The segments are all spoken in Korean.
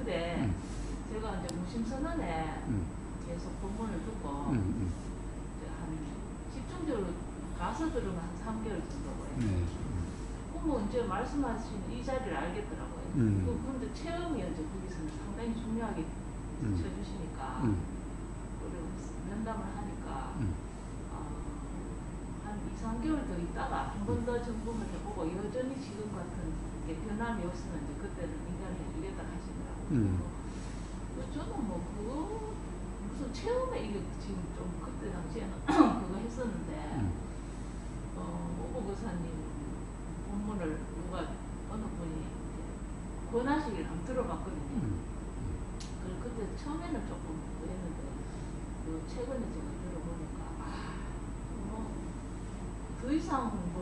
근데 제가 이제 무심선언에 계속 본문을 듣고 이제 한 집중적으로 가서 들으면 한 3개월 정도고요. 네. 뭐 이제 말씀하신 이 자리를 알겠더라고요. 그런데 체험이 이제 거기서는 상당히 중요하게 쳐주시니까 그리고 면담을 하니까 한 2, 3개월 더 있다가 한 번 더 점검을 해보고 여전히 지금 같은 변함이 없으면 이제 그때는 인간을 해주겠다 하시더라고요. 저는 뭐 그거 무슨 체험에 이게 지금 좀 그때 당시에는 그거 했었는데 오보 교사님 본문을 누가 어느 분이 권하시길 한번 들어봤거든요. 그때 처음에는 조금 그랬는데 최근에 제가 들어보니까 더 이상 뭐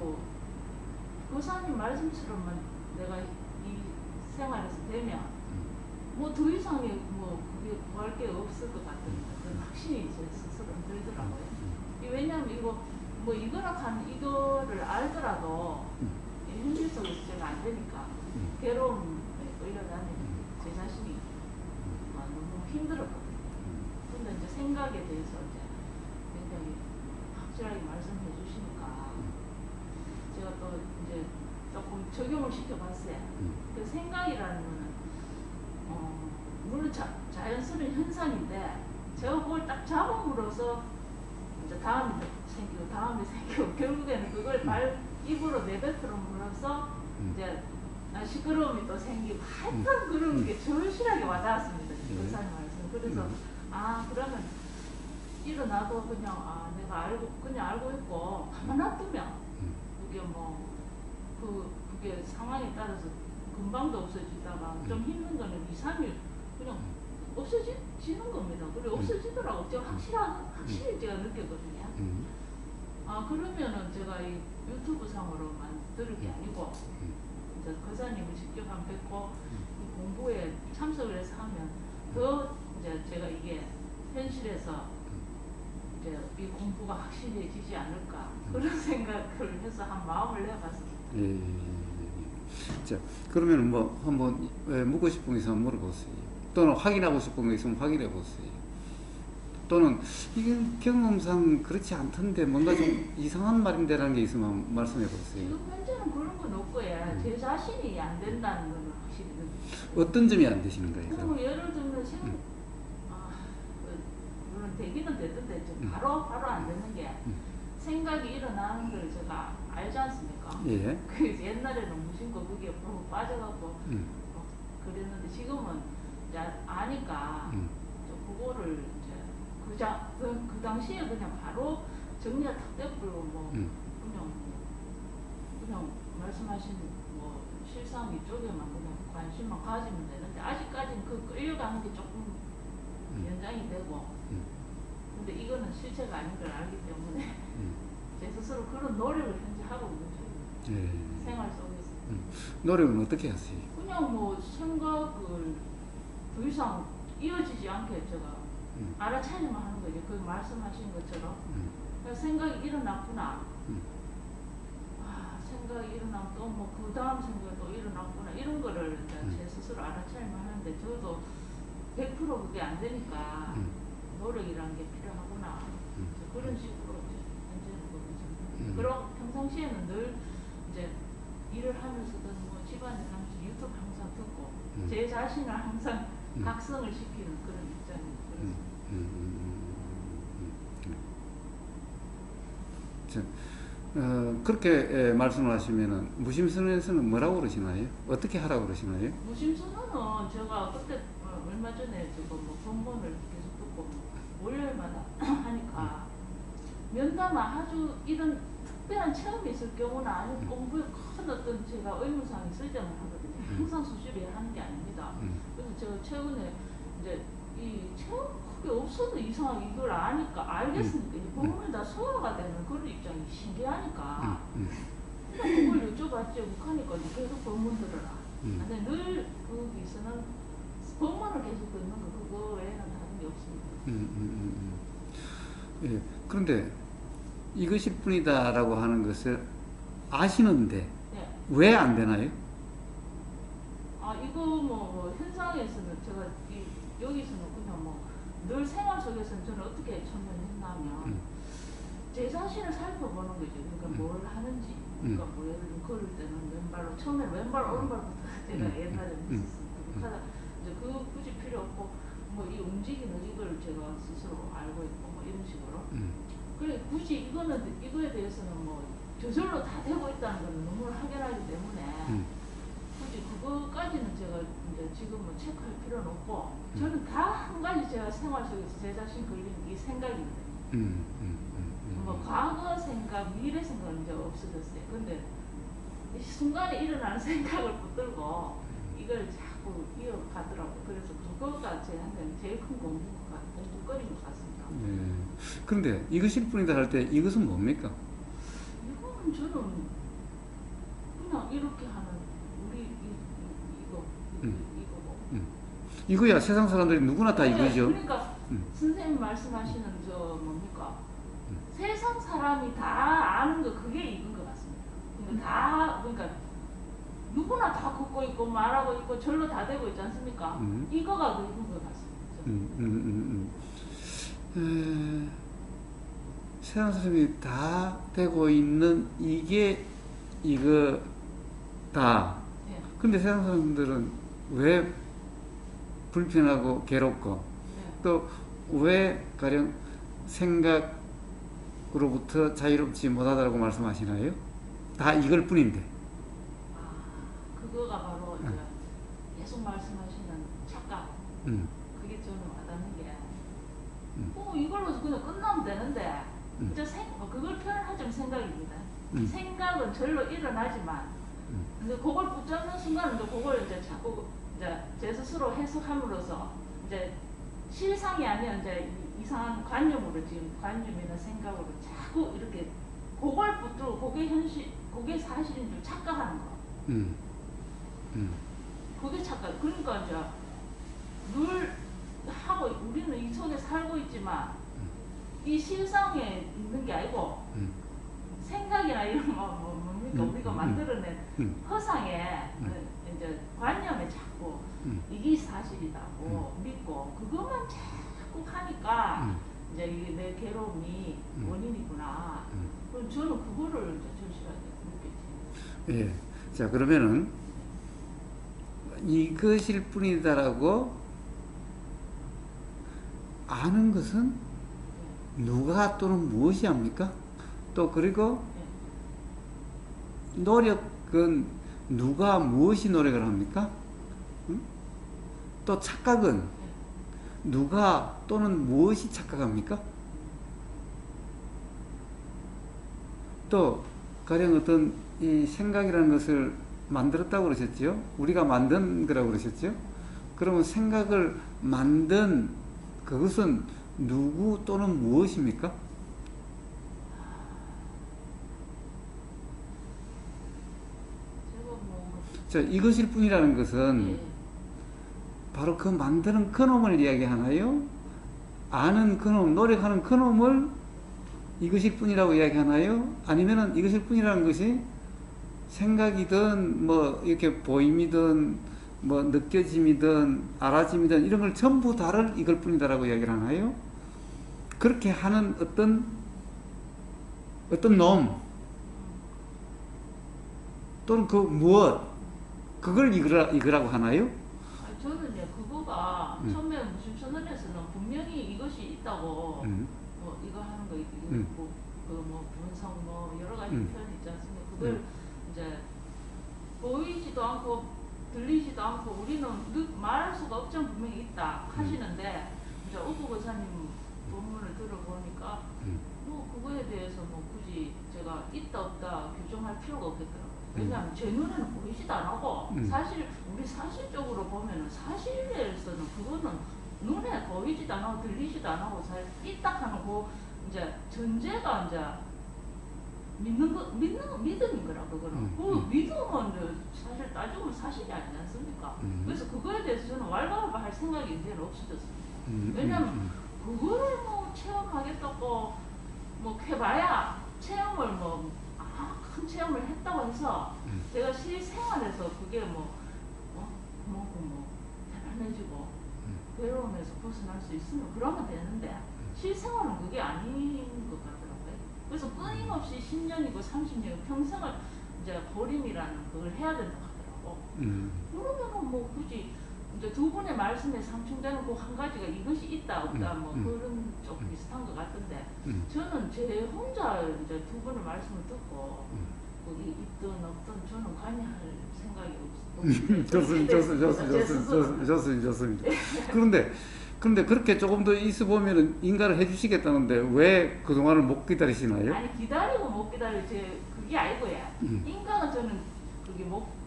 교사님 말씀처럼만 내가 이 생활에서 되면 뭐 더 이상의 뭐 그게 구할 게 없을 것 같은 그런 확신이 제 스스로 들더라고요. 왜냐하면 이거 뭐 이거를 알더라도 현실적으로 제가 안 되니까 괴로움에 끌려다니는 제 자신이 너무 힘들었거든요. 근데 이제 생각에 대해서 이제 굉장히 확실하게 말씀해 주시니까 제가 또 이제 조금 적용을 시켜봤어요. 그 생각이라는 거는 물론 자연스러운 현상인데 제가 그걸 딱 잡아물어서 이제 다음이 생기고 결국에는 그걸 입으로 내뱉으로써 이제 시끄러움이 또 생기고 하여튼 그런 게 절실하게 와닿았습니다. 교사님 말씀. 그래서 그러면 일어나도 그냥 내가 그냥 알고 있고 가만 놔두면 그게 뭐 그게 상황에 따라서 금방도 없어지다가 좀 힘든 거는 2, 3일 그냥 없어지는 겁니다. 그리고 없어지더라고. 제가 확실히 제가 느꼈거든요. 그러면은 제가 이 유튜브 상으로만 들을 게 아니고 이제 거사님을 직접 한 뵙고 이 공부에 참석을 해서 하면 더 이제 제가 이게 현실에서 이제 이 공부가 확실해지지 않을까 그런 생각을 해서 한 마음을 내봤습니다. 자, 그러면 뭐 한번 묻고 싶은 게 있으면 물어보세요. 또는 확인하고 싶은 게 있으면 확인해 보세요. 또는 이게 경험상 그렇지 않던데 뭔가 좀 이상한 말인데라는 게 있으면 말씀해 보세요. 지금 현재는 그런 건 없고요. 제 자신이 안 된다는 건 확실히 어떤 점이 안 되시는 거예요? 뭐 예를 들면 물론 되기는 되던데 바로 안 되는 게 생각이 일어나는 걸 제가 알지 않습니까? 예. 그 옛날에는 무심코 그게 빠져갖고 그랬는데 지금은 이제 아니까 그거를 이제 그 당시에 그냥 바로 정리가 탁 돼버리고 뭐 그냥 말씀하신 뭐 실상 이쪽에만 그냥 관심만 가지면 되는데 아직까지는 그 끌려가는 게 조금 연장이 되고 근데 이거는 실체가 아닌 걸 알기 때문에 제 스스로 그런 노력을 현재 하고 있는 중입니다. 생활 속에서. 노력은 어떻게 하세요? 그냥 뭐 생각을 더 이상 이어지지 않게 제가 알아차리만 하는 거죠. 그 말씀하신 것처럼 생각이 일어났구나. 생각이 일어나면 또 뭐 그 다음 생각이 또 일어났구나. 이런 거를 제 스스로 알아차리만 하는데 저도 100% 그게 안 되니까 노력이라는 게 필요하구나. 그런 식으로 현재는 거죠. 그럼 평상시에는 늘 이제 일을 하면서든 뭐 집안일 하면서 유튜브 항상 듣고 제 자신을 항상 각성을 시키는 그런 입장입니다. 그렇게 말씀을 하시면은 무심선언에서는 뭐라고 그러시나요? 어떻게 하라고 그러시나요? 무심선언은 제가 그때 얼마 전에 저거 뭐 본문을 계속 듣고 월요일마다 하니까 면담 아주 이런 특별한 체험이 있을 경우는 아니고 공부에 큰 어떤 제가 의무사항이 있을 때만 하거든요. 항상 수시로 하는 게 아닙니다. 그래서 제가 최근에 이제 이 체험 그게 없어도 이상하게 이걸 아니까 알겠으니까 이제 본문이 다 소화가 되는 그런 입장이 신기하니까 그냥 그걸 여쭤봤죠. 북하니까 계속 본문 들어라. 근데 늘 거기서는 본문을 계속 듣는 거 그거 외에는 다른 게 없습니다. 예, 그런데 이것일 뿐이다라고 하는 것을 아시는데 왜 안 되나요? 이거 뭐 현상에서는 제가 여기서는 그냥 뭐 늘 생활 속에서는 저는 어떻게 천면했냐면 제 자신을 살펴보는 거죠. 그러니까 뭘 하는지. 그러니까 뭐 예를 들면 걸을 때는 왼발로 처음에 왼발 오른발부터 제가 옛날에 했었어요. 하다 이제 그 굳이 필요 없고 뭐 이 움직이는 이걸 제가 스스로 알고 있고 뭐 이런 식으로. 그래 굳이 이거에 대해서는 뭐 저절로 다 되고 있다는 걸 너무 확연하기 때문에 굳이 그거까지는 제가 이제 지금은 체크할 필요는 없고 저는 다 한 가지 제가 생활 속에서 제 자신 걸리는 이 생각입니다. 뭐 과거 생각, 미래 생각은 이제 없어졌어요. 근데 이 순간에 일어나는 생각을 붙들고 이걸 자꾸 이어가더라고요. 그래서 그거가 저한테는 제일 큰 공부거리인 것 같습니다. 네. 그런데 이것일 뿐이다 할 때 이것은 뭡니까? 이거는 저는 그냥 이렇게 하는 우리 이거고. 이거야 세상 사람들이 누구나 다 이거죠. 그러니까 선생님 말씀하시는 저 뭡니까? 세상 사람이 다 아는 거 그게 이건 것 같습니다. 그러니까 누구나 다 걷고 있고 말하고 있고 절로 다 되고 있지 않습니까? 이거가 그 이건 것 같습니다. 세상 사람이 다 되고 있는 이게 이거다. 예. 근데 세상 사람들은 왜 불편하고 괴롭고 예. 또 왜 가령 생각으로부터 자유롭지 못하다고 말씀하시나요? 다 이걸 뿐인데. 그거가 바로 이제 계속 말씀하시는 착각. 그게 저는 와닿는 게, 이걸로 그냥 끝나면 되는데, 이제 그걸 표현하자면 생각입니다. 생각은 절로 일어나지만, 근데 그걸 붙잡는 순간 이제 그걸 이제 자꾸 이제 제 스스로 해석함으로써 이제 실상이 아니라 이제 이상한 관념으로 지금 관념이나 생각으로 자꾸 이렇게 그걸 붙들고 그게 현실, 그게 사실인 줄 착각하는 거. 그게 착각. 그러니까 이제 늘 하고 우리는 이 속에 살고 있지만 이 실상에 있는 게 아니고 생각이나 이런 뭡니까 우리가 만들어낸 허상에 이제 관념에 자꾸 이게 사실이라고 믿고 그것만 자꾸 하니까 이제 이게 내 괴로움이 원인이구나. 그럼 저는 그거를 이제 절실하게 느꼈지. 예. 자 그러면은 이것일 뿐이다라고 아는 것은 누가 또는 무엇이 합니까? 또 그리고 노력은 누가 무엇이 노력을 합니까? 또 착각은 누가 또는 무엇이 착각합니까? 또 가령 어떤 이 생각이라는 것을 만들었다고 그러셨죠? 우리가 만든 거라고 그러셨죠? 그러면 생각을 만든 그것은 누구 또는 무엇입니까? 자, 이것일 뿐이라는 것은 바로 그 만드는 그놈을 이야기하나요? 아는 그놈, 노력하는 그놈을 이것일 뿐이라고 이야기하나요? 아니면은 이것일 뿐이라는 것이 생각이든 뭐 이렇게 보임이든 뭐 느껴짐이든 알아짐이든 이런 걸 전부 다를 이걸 뿐이다라고 이야기를 하나요? 그렇게 하는 어떤 놈 또는 그 무엇 그걸 이거라고 하나요? 저는 이제 그거가 처음에 무슨 천원에서는 분명히 이것이 있다고 뭐 이거 하는 거 있고 뭐 분석 뭐 여러 가지 표현이 있지 않습니까? 그걸 이제 보이지도 않고 들리지도 않고 우리는 말할 수가 없죠. 분명히 있다 하시는데 이제 오구 거사님 본문을 들어보니까 뭐 그거에 대해서 뭐 굳이 제가 있다 없다 규정할 필요가 없겠더라고요. 왜냐하면 제 눈에는 보이지도 않고 사실 우리 사실적으로 보면은 사실에서는 그거는 눈에 보이지도 않고 들리지도 않고 있다 하는 그 이제 전제가 이제 믿음인 거라 그거는. 그 믿음은 사실 따지고 사실이 아니지 않습니까? 그래서 그거에 대해서 저는 왈가왈부할 생각이 이제는 없어졌습니다. 왜냐하면 그거를 뭐 체험하겠다고 뭐 해봐야 체험을 큰 체험을 했다고 해서 제가 실생활에서 그게 편안해지고 괴로움에서 벗어날 수 있으면 그러면 되는데 실생활은 그게 아닌 것 같더라고요. 그래서 끊임없이 10년이고 30년이고 평생을 이제 고림이라는 그걸 해야 된다고 하더라고. 그러면은 뭐 굳이 이제 두 분의 말씀에 상충되는 그 한 가지가 이것이 있다 없다 뭐 그런 쪽 비슷한 것 같은데 저는 제 혼자 이제 두 분의 말씀을 듣고 거기 있든 없든 저는 관여할 생각이 없습니다. 좋습니다. 그런데 그렇게 조금 더 있어 보면은 인가를 해주시겠다는데 왜 그동안을 못 기다리시나요? 아니 기다리고 못 기다리고 그게 아니고요. 인가는 저는 그게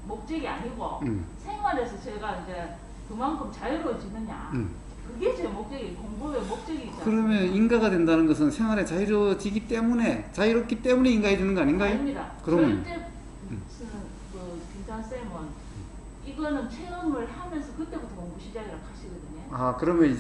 목적이 아니고 생활에서 제가 이제 그만큼 자유로워지느냐 그게 제 목적이 공부의 목적이죠. 그러면 인가가 된다는 것은 생활에 자유로워지기 때문에 자유롭기 때문에 인가해 주는 거 아닌가요? 아닙니다. 그러면 절대 그 김찬 쌤은 이거는 체험을 하면서 그때부터 공부 시작이라고 하시거든요. 아 그러면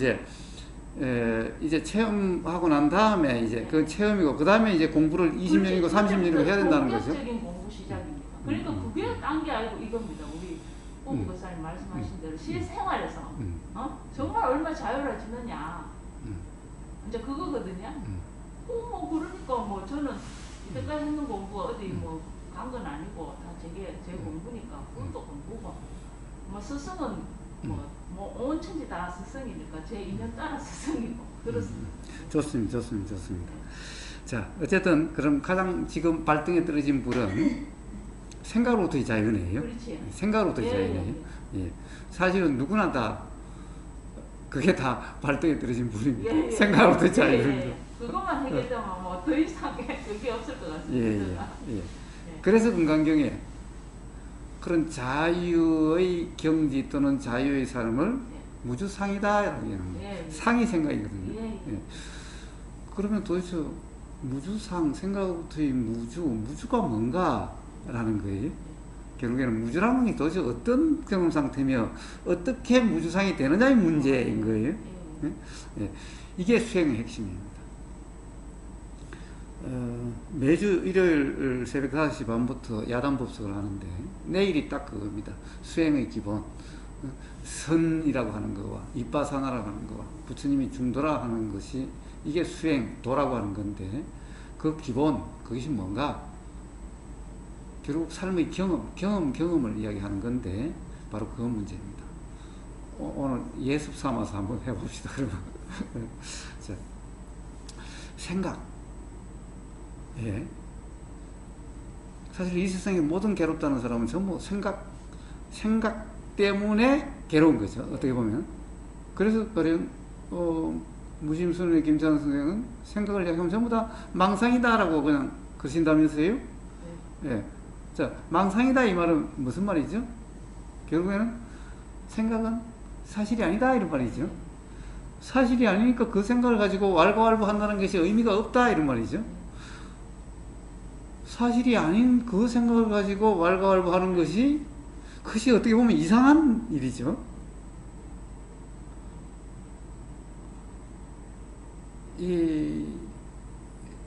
이제 체험하고 난 다음에 이제 그 체험이고 그 다음에 이제 공부를 20년이고 30년이고 해야 된다는 거죠. 본격적인 공부 시작입니다. 그러니까 그게 딴 게 아니고 이겁니다. 우리 오부 교사님 말씀하신 대로 실생활에서 정말 얼마 자유로워지느냐 이제 그거거든요. 뭐 그러니까 뭐 저는 이때까지 했는 공부가 어디 뭐 간 건 아니고 다 제 공부니까 그것도 공부고 뭐 스승은 뭐 온 천지 다 스승이니까 제 인연 따라 스승이고 그렇습니다. 좋습니다. 자 어쨌든 그럼 가장 지금 발등에 떨어진 불은 생각으로부터의 자유네요. 그렇지. 생각으로부터의 자유네요. 예. 사실은 누구나 다 그게 다 발등에 떨어진 불입니다. 생각으로부터의 자유입니다. 그것만 해결되면 뭐 더 이상 그게 없을 것 같습니다. 그래서 금강경에 그런 자유의 경지 또는 자유의 삶을 무주상이다라고 얘기합니다. 상이 생각이거든요. 그러면 도대체 무주상, 생각부터의 무주가 뭔가라는 거예요. 결국에는 무주라는 게 도대체 어떤 경험 상태며 어떻게 무주상이 되느냐의 문제인 거예요. 이게 수행의 핵심입니다. 매주 일요일 새벽 5시 반부터 야단 법석을 하는데 내일이 딱 그겁니다. 수행의 기본 선이라고 하는 거와 이빠사나라고 하는 거와 부처님이 중도라 하는 것이 이게 수행 도라고 하는 건데 그 기본 그것이 뭔가 결국 삶의 경험을 이야기하는 건데 바로 그 문제입니다. 오늘 예습 삼아서 한번 해봅시다. 그러면 자, 생각. 사실 이 세상에 모든 괴롭다는 사람은 전부 생각 때문에 괴로운 거죠. 어떻게 보면. 그래서 무심순의 김찬 선생은 생각을 이야기하면 전부 다 망상이다라고 그냥 그러신다면서요? 자, 망상이다 이 말은 무슨 말이죠? 결국에는 생각은 사실이 아니다 이런 말이죠. 사실이 아니니까 그 생각을 가지고 왈가왈부 한다는 것이 의미가 없다 이런 말이죠. 사실이 아닌 그 생각을 가지고 왈가왈부 하는 것이 그것이 어떻게 보면 이상한 일이죠. 이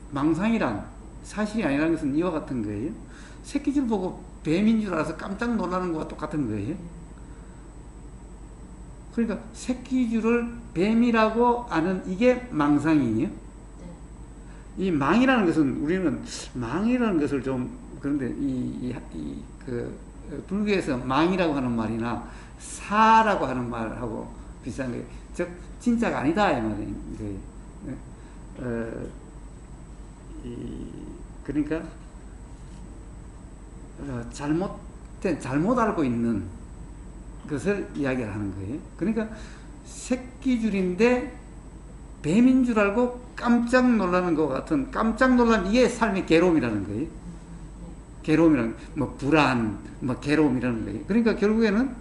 망상이란 사실이 아니라는 것은 이와 같은 거예요. 새끼줄 보고 뱀인 줄 알아서 깜짝 놀라는 것과 똑같은 거예요. 그러니까 새끼줄을 뱀이라고 아는 이게 망상이에요. 이 망이라는 것은 우리는 망이라는 것을 좀 그런데 그 불교에서 망이라고 하는 말이나 사라고 하는 말하고 비슷한 거예요. 즉 진짜가 아니다 이 말이에요. 그러니까 잘못 알고 있는 것을 이야기하는 거예요. 그러니까 새끼줄인데 뱀인 줄 알고 깜짝 놀라는 것 같은 깜짝 놀란 이게 삶의 괴로움이라는 거예요. 괴로움이라는 뭐 불안, 뭐 괴로움이라는 거예요. 그러니까 결국에는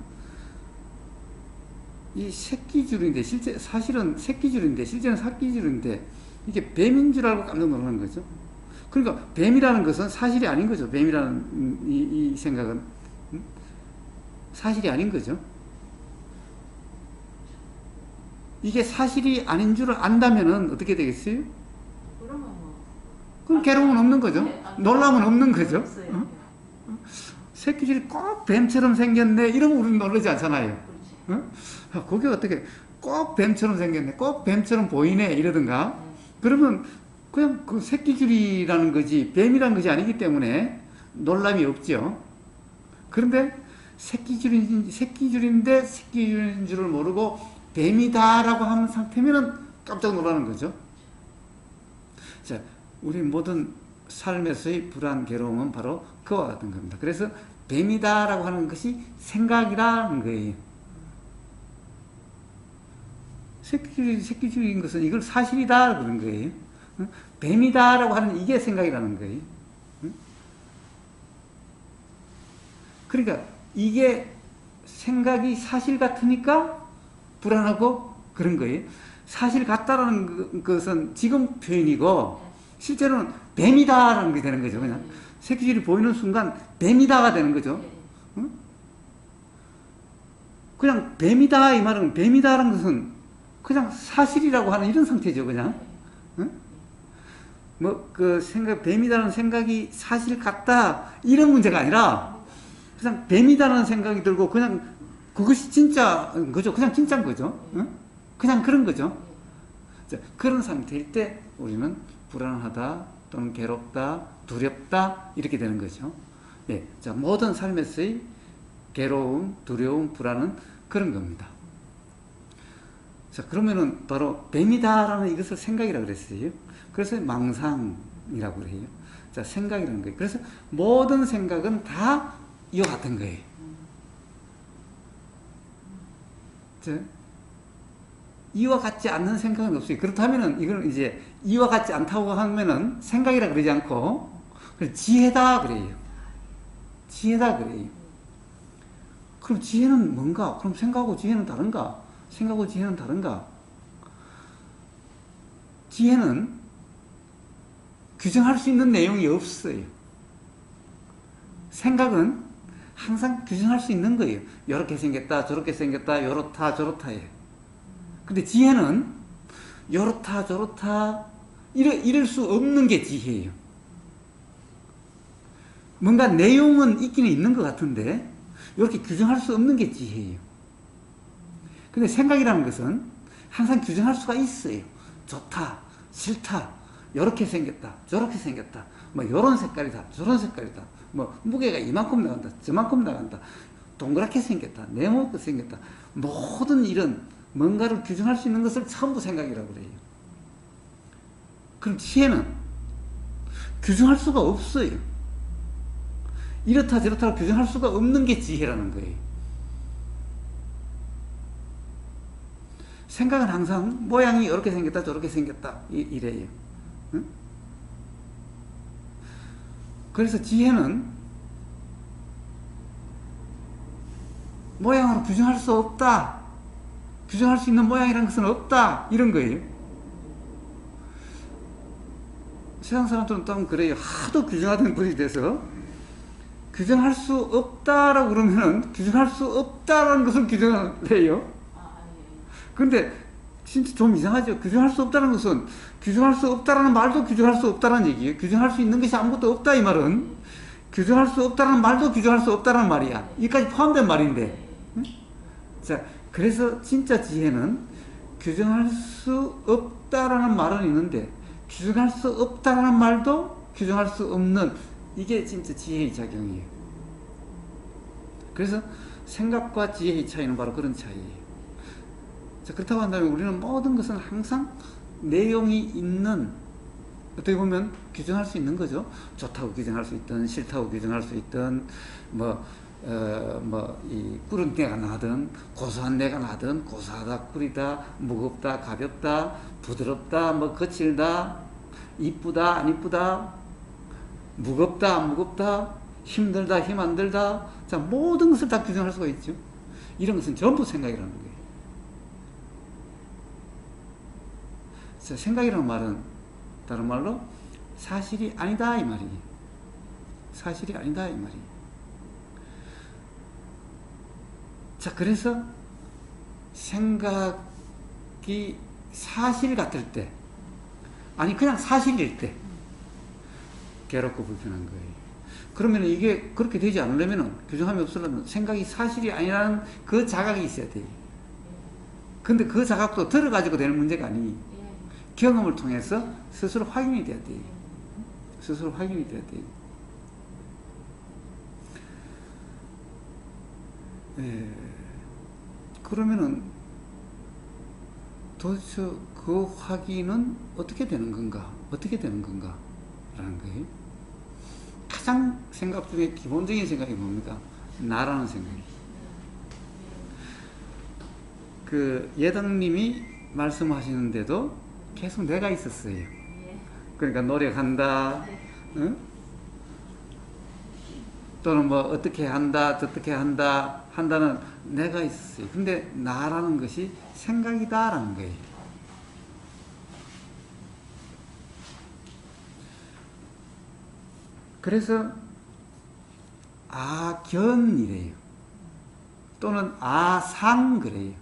이 새끼줄인데 사실은 새끼줄인데 실제는 사끼줄인데 이게 뱀인 줄 알고 깜짝 놀라는 거죠. 그러니까 뱀이라는 것은 사실이 아닌 거죠. 뱀이라는 이 생각은 사실이 아닌 거죠. 이게 사실이 아닌 줄을 안다면은 어떻게 되겠어요? 그럼 괴로움은 없는 거죠. 놀람은 없는 거죠. 새끼줄이 꼭 뱀처럼 생겼네 이러면 우리는 놀라지 않잖아요. 아, 그게 어떻게 꼭 뱀처럼 생겼네, 꼭 뱀처럼 보이네 이러든가. 그러면 그냥 그 새끼줄이라는 거지 뱀이라는 것이 아니기 때문에 놀람이 없죠. 그런데 새끼줄인데 새끼줄인 줄을 모르고 뱀이다라고 하는 상태면은 깜짝 놀라는 거죠. 자, 우리 모든 삶에서의 불안, 괴로움은 바로 그와 같은 겁니다. 그래서 뱀이다라고 하는 것이 생각이라는 거예요. 새끼줄인 것은 이걸 사실이다 그런 거예요. 뱀이다라고 하는 이게 생각이라는 거예요. 그러니까 이게 생각이 사실 같으니까 불안하고 그런 거예요. 사실 같다라는 것은 지금 표현이고 실제로는 뱀이다라는 게 되는 거죠. 그냥 새끼줄이 보이는 순간 뱀이다가 되는 거죠. 그냥 뱀이다 이 말은 뱀이다라는 것은 그냥 사실이라고 하는 이런 상태죠. 그냥 뭐 그 생각 뱀이다라는 생각이 사실 같다 이런 문제가 아니라 그냥 뱀이다라는 생각이 들고 그냥 그것이 진짜 거죠. 그냥 진짜인 거죠. 그냥 그런 거죠. 자, 그런 상태일 때 우리는 불안하다 또는 괴롭다 두렵다 이렇게 되는 거죠. 예, 자, 모든 삶에서의 괴로움, 두려움, 불안은 그런 겁니다. 자, 그러면은 바로 뱀이다라는 이것을 생각이라고 그랬어요. 그래서 망상이라고 그래요. 자, 생각이라는 거예요. 그래서 모든 생각은 다 이와 같은 거예요. 자, 이와 같지 않는 생각은 없어요. 그렇다면은 이걸 이제 이와 같지 않다고 하면은 생각이라 그러지 않고 지혜다 그래요. 지혜다 그래요. 그럼 지혜는 뭔가? 그럼 생각하고 지혜는 다른가? 생각하고 지혜는 다른가? 지혜는 규정할 수 있는 내용이 없어요. 생각은 항상 규정할 수 있는 거예요. 이렇게 생겼다, 저렇게 생겼다, 이렇다, 저렇다예요. 근데 지혜는 이렇다, 저렇다, 이럴 수 없는 게 지혜예요. 뭔가 내용은 있기는 있는 것 같은데 이렇게 규정할 수 없는 게 지혜예요. 근데 생각이라는 것은 항상 규정할 수가 있어요. 좋다, 싫다, 이렇게 생겼다, 저렇게 생겼다, 뭐 이런 색깔이다, 저런 색깔이다, 뭐 무게가 이만큼 나간다, 저만큼 나간다, 동그랗게 생겼다, 네모게 생겼다, 모든 이런 뭔가를 규정할 수 있는 것을 전부 생각이라고 그래요. 그럼 지혜는 규정할 수가 없어요. 이렇다 저렇다 규정할 수가 없는 게 지혜라는 거예요. 생각은 항상 모양이 이렇게 생겼다 저렇게 생겼다 이래요. 응? 그래서 지혜는 모양으로 규정할 수 없다, 규정할 수 있는 모양이라는 것은 없다 이런 거예요. 세상 사람들은 또 그래요. 하도 규정하던 분이 돼서 규정할 수 없다라고 그러면은 규정할 수 없다라는 것을 규정을 해요. 근데 진짜 좀 이상하죠. 규정할 수 없다는 것은 규정할 수 없다라는 말도 규정할 수 없다는 얘기예요. 규정할 수 있는 것이 아무것도 없다 이 말은 규정할 수 없다라는 말도 규정할 수 없다는 말이야. 이까지 포함된 말인데. 응? 자, 그래서 진짜 지혜는 규정할 수 없다라는 말은 있는데 규정할 수 없다라는 말도 규정할 수 없는 이게 진짜 지혜의 작용이에요. 그래서 생각과 지혜의 차이는 바로 그런 차이예요. 자, 그렇다고 한다면 우리는 모든 것은 항상 내용이 있는, 어떻게 보면 규정할 수 있는 거죠. 좋다고 규정할 수 있든 싫다고 규정할 수 있든 이 꿀은 내가 나든 고소한 내가 나든 고소하다 꿀이다 무겁다 가볍다 부드럽다 뭐 거칠다 이쁘다 안 이쁘다 무겁다 안 무겁다 힘들다 힘 안 들다, 자, 모든 것을 다 규정할 수가 있죠. 이런 것은 전부 생각이라는 거예요. 자, 생각이라는 말은 다른 말로 사실이 아니다 이 말이에요. 사실이 아니다 이 말이에요. 자, 그래서 생각이 사실 같을 때, 아니 그냥 사실일 때 괴롭고 불편한 거예요. 그러면 이게 그렇게 되지 않으려면, 규정함이 없으려면 생각이 사실이 아니라는 그 자각이 있어야 돼요. 근데 그 자각도 들어가지고 되는 문제가 아니. 예. 경험을 통해서 스스로 확인이 돼야 돼. 스스로 확인이 돼야 돼. 예. 그러면은 도대체 그 확인은 어떻게 되는 건가? 어떻게 되는 건가? 라는 거예요. 가장 생각 중에 기본적인 생각이 뭡니까? 나라는 생각이에요. 그 예당님이 말씀하시는데도 계속 내가 있었어요. 예. 그러니까 노력한다, 응? 또는 뭐 어떻게 한다, 어떻게 한다, 한다는 내가 있었어요. 근데 나라는 것이 생각이다라는 거예요. 그래서 아견이래요. 또는 아상 그래요.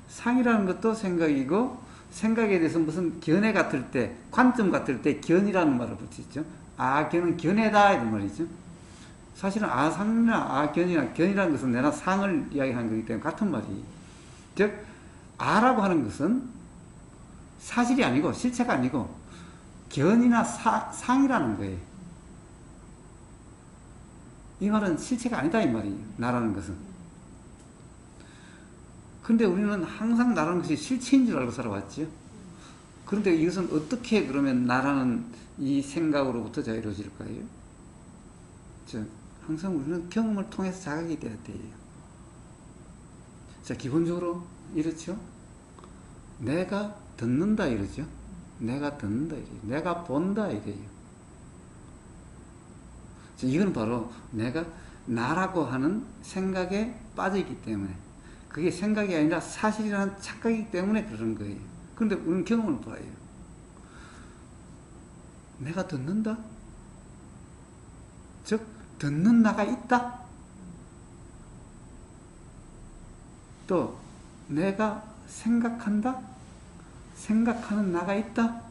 상이라는 것도 생각이고, 생각에 대해서 무슨 견해 같을 때, 관점 같을 때 견이라는 말을 붙이죠. 아견은 견해다 이런 말이죠. 사실은 아상이나 아견이나 견이라는 것은 내나 상을 이야기하는 거기 때문에 같은 말이에요. 즉 아라고 하는 것은 사실이 아니고 실체가 아니고 견이나 상이라는 거예요. 이 말은 실체가 아니다 이 말이에요. 나라는 것은. 그런데 우리는 항상 나라는 것이 실체인 줄 알고 살아왔죠. 그런데 이것은 어떻게 그러면 나라는 이 생각으로부터 자유로워질까요? 항상 우리는 경험을 통해서 자각이 돼야 돼요. 자, 기본적으로 이렇죠. 내가 듣는다 이러죠. 내가 듣는다 이래요. 내가 본다 이래요. 자, 이건 바로 내가 나라고 하는 생각에 빠져있기 때문에, 그게 생각이 아니라 사실이라는 착각이기 때문에 그런 거예요. 그런데 우리는 경험을 봐요. 내가 듣는다? 즉 듣는 나가 있다? 또 내가 생각한다? 생각하는 나가 있다?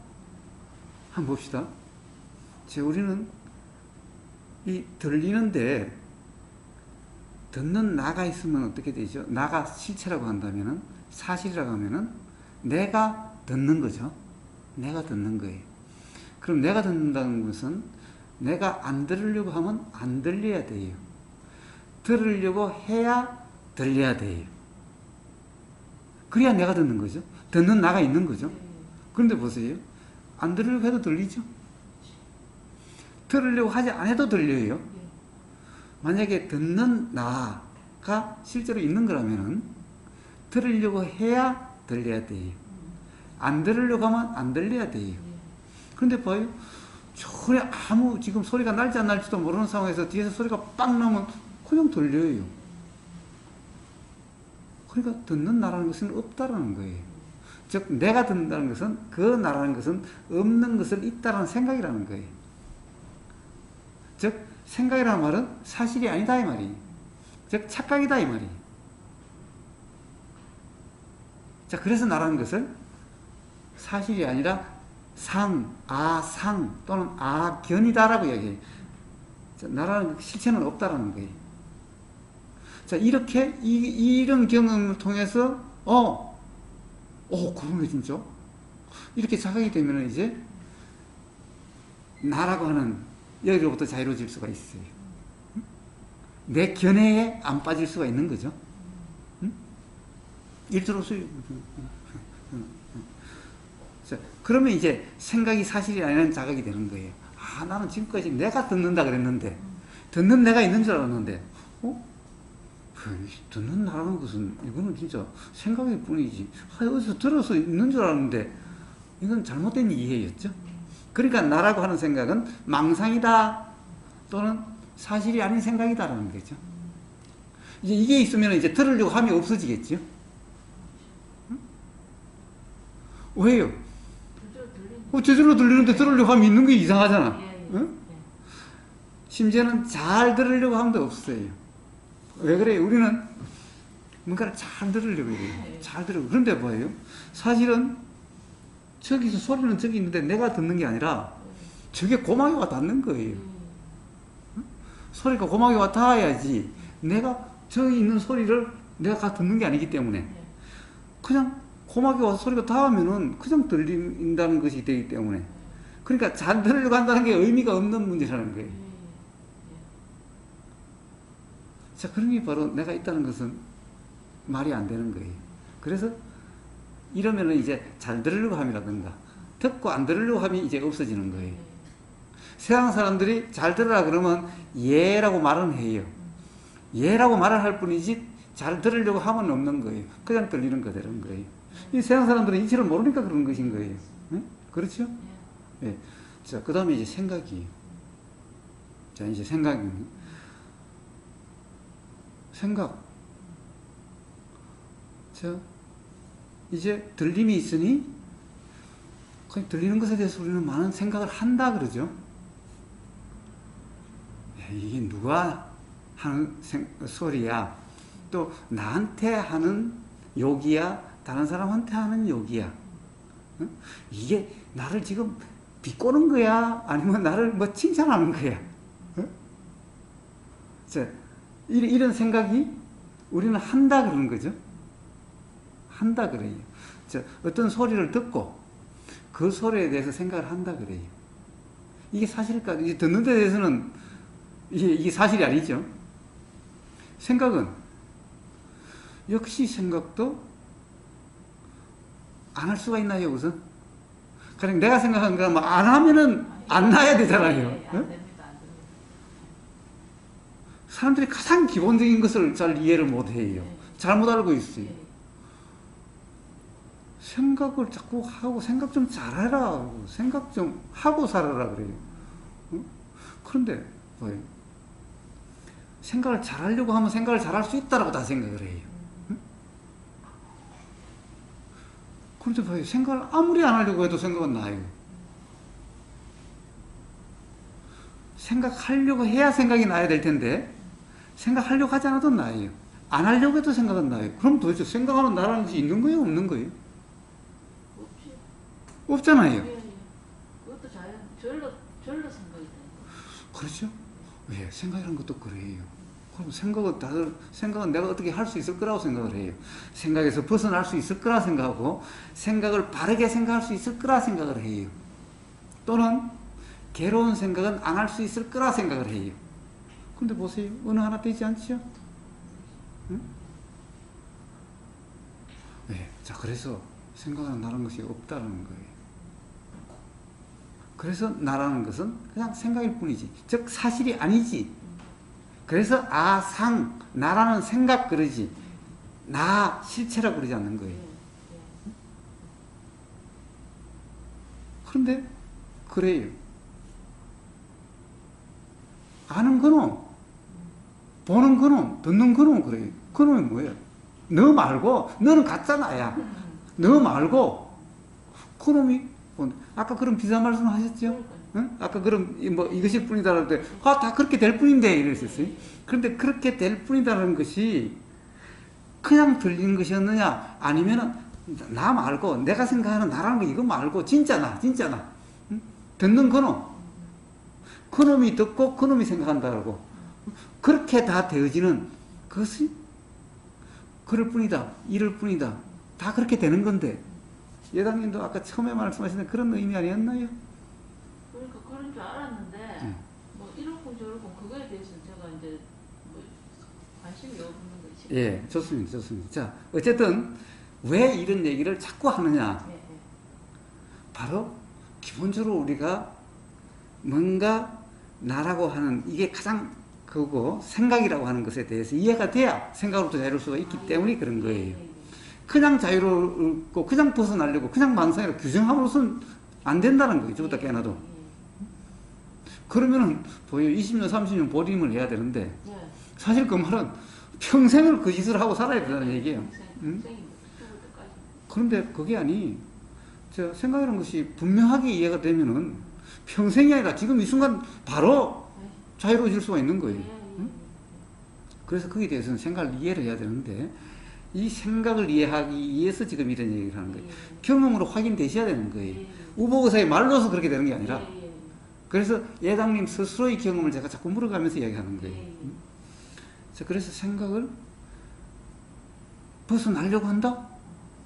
한번 봅시다. 우리는 이 들리는데 듣는 나가 있으면 어떻게 되죠? 나가 실체라고 한다면은, 사실이라고 하면은 내가 듣는 거죠. 내가 듣는 거예요. 그럼 내가 듣는다는 것은 내가 안 들으려고 하면 안 들려야 돼요. 들으려고 해야 들려야 돼요. 그래야 내가 듣는 거죠. 듣는 나가 있는 거죠. 그런데 보세요. 안 들으려고 해도 들리죠. 들으려고 하지 않아도 들려요. 만약에 듣는 나가 실제로 있는 거라면은 들으려고 해야 들려야 돼요. 안 들으려고 하면 안 들려야 돼요. 그런데 봐요. 전혀 아무 지금 소리가 날지 안 날지도 모르는 상황에서 뒤에서 소리가 빵 나면 그냥 들려요. 그러니까 듣는 나라는 것은 없다라는 거예요. 즉 내가 듣는다는 것은, 그 나라는 것은 없는 것을 있다라는 생각이라는 거예요. 즉 생각이라는 말은 사실이 아니다 이 말이에요. 즉 착각이다 이 말이에요. 자, 그래서 나라는 것을 사실이 아니라 아상 또는 아견이다라고 이야기해요. 나라는 실체는 없다라는 거예요. 자, 이렇게 이런 경험을 통해서 그러네 진짜. 이렇게 자각이 되면 이제 나라고 하는 여기로부터 자유로워질 수가 있어요. 내 견해에 안 빠질 수가 있는 거죠. 일 들었어요. 자, 그러면 이제 생각이 사실이 아니라는 자각이 되는 거예요. 나는 지금까지 내가 듣는다 그랬는데, 듣는 내가 있는 줄 알았는데, 듣는 나라는 것은 이거는 진짜 생각일 뿐이지. 어디서 들어서 있는 줄 알았는데, 이건 잘못된 이해였죠. 그러니까 나라고 하는 생각은 망상이다 또는 사실이 아닌 생각이다라는 거죠. 이제 이게 있으면 이제 들으려고 함이 없어지겠죠. 응? 왜요? 제대로 들리는데 들으려고 함이 있는 게 이상하잖아. 응? 심지어는 잘 들으려고 함도 없어요. 왜 그래요? 우리는 뭔가를 잘 들으려고 해요. 잘 들으려고. 그런데 뭐예요? 사실은 저기서 소리는 저기 있는데 내가 듣는 게 아니라 저게 고막에 와 닿는 거예요. 소리가 고막에 와 닿아야지 내가 저기 있는 소리를 내가 듣는 게 아니기 때문에 그냥 고막에 와서 소리가 닿으면은 그냥 들린다는 것이 되기 때문에, 그러니까 잘 들으려고 한다는 게 의미가 없는 문제라는 거예요. 자, 그런 게 바로 내가 있다는 것은 말이 안 되는 거예요. 그래서 이러면은 이제 잘 들으려고 함이라든가 듣고 안 들으려고 함이 이제 없어지는 거예요. 세상 사람들이 잘 들으라 그러면 예라고 말은 해요. 예라고 말을 할 뿐이지 잘 들으려고 하면 없는 거예요. 그냥 들리는 그대로인 거예요. 이 세상 사람들은 이치를 모르니까 그런 것인 거예요. 응? 그렇죠? 예. 자, 그 다음에 이제 생각이. 자, 이제 생각이. 생각. 자, 이제 들림이 있으니, 그냥 들리는 것에 대해서 우리는 많은 생각을 한다 그러죠. 야, 이게 누가 하는 소리야? 또 나한테 하는 욕이야? 다른 사람한테 하는 욕이야? 응? 이게 나를 지금 비꼬는 거야? 아니면 나를 뭐 칭찬하는 거야? 응? 자, 이런 생각이 우리는 한다 그러는 거죠. 한다 그래요. 자, 어떤 소리를 듣고 그 소리에 대해서 생각을 한다 그래요. 이게 사실일까? 이제 듣는 데 대해서는 이게 사실이 아니죠. 생각은 역시 생각도 안 할 수가 있나요, 우선? 그냥 내가 생각한 거는 안 하면은 안 나야 되잖아요. 안 됩니다. 사람들이 가장 기본적인 것을 잘 이해를 못 해요. 잘못 알고 있어요. 생각을 자꾸 하고 생각 좀 잘해라. 생각 좀 하고 살아라 그래요. 그런데 뭐예요? 생각을 잘하려고 하면 생각을 잘할 수 있다라고 다 생각을 해요. 그런데 봐요. 생각을 아무리 안 하려고 해도 생각은 나요. 생각하려고 해야 생각이 나야 될 텐데 생각하려고 하지 않아도 나요. 안 하려고 해도 생각은 나요. 그럼 도대체 생각하는 나라는 것이 있는 거예요? 없는 거예요? 없지. 없잖아요. 그것도 절로 생각이 되는 거예요. 그렇죠? 왜? 생각이라는 것도 그래요. 그럼 생각은 내가 어떻게 할 수 있을 거라고 생각을 해요. 생각에서 벗어날 수 있을 거라 생각하고, 생각을 바르게 생각할 수 있을 거라 생각을 해요. 또는, 괴로운 생각은 안 할 수 있을 거라 생각을 해요. 근데 보세요. 어느 하나 되지 않죠? 응? 네. 자, 그래서 생각은 나라는 것이 없다는 거예요. 그래서 나라는 것은 그냥 생각일 뿐이지. 즉, 사실이 아니지. 그래서 나라는 생각 그러지. 나 실체라고 그러지 않는 거예요. 그런데 그래요. 아는 거는, 보는 거는, 듣는 거는 그래요. 그놈이 뭐예요? 너 말고, 너는 가짜 나야. 너 말고, 그놈이, 아까 그런 비슷한 말씀 하셨죠? 응? 아까 그럼 이것일 뿐이다 할 때, 다 그렇게 될 뿐인데 이랬었어요. 그런데 그렇게 될 뿐이다라는 것이 그냥 들리는 것이었느냐, 아니면은 나 말고 내가 생각하는 나라는 거 이거 말고 진짜 나. 응? 듣는 그놈이 듣고 그놈이 생각한다라고 그렇게 다 되어지는 그것이 그럴 뿐이다, 이럴 뿐이다, 다 그렇게 되는 건데, 예당님도 아까 처음에 말씀하신 그런 의미 아니었나요? 그러니까 그런 줄 알았는데 뭐 이렇고 저렇고 그거에 대해서는 제가 이제 뭐 관심이 없는 거지. 예, 좋습니다. 자, 어쨌든 왜 이런 얘기를 자꾸 하느냐? 바로 기본적으로 우리가 뭔가 나라고 하는 이게 가장 그거 생각이라고 하는 것에 대해서 이해가 돼야 생각으로부터 자유로울 수가 있기 때문에 그런 거예요. 그냥 자유롭고 그냥 벗어나려고 그냥 망상이라고 규정함으로써는 안 된다는 거예요. 죽었다 깨어나도. 그러면은 보여 20년 30년 보림을 해야 되는데 사실 그 말은 평생을 그 짓을 하고 살아야 된다는 얘기예요. 응? 그런데 그게 아니, 생각이라는 것이 분명하게 이해가 되면은 평생이 아니라 지금 이 순간 바로 자유로워질 수가 있는 거예요. 응? 그래서 거기에 대해서는 생각을 이해를 해야 되는데, 이 생각을 이해하기 위해서 지금 이런 얘기를 하는 거예요. 경험으로 확인되셔야 되는 거예요. 우보의사의 말로서 그렇게 되는 게 아니라. 그래서 예당님 스스로의 경험을 제가 자꾸 물어가면서 이야기하는 거예요. 자, 그래서 생각을 벗어나려고 한다?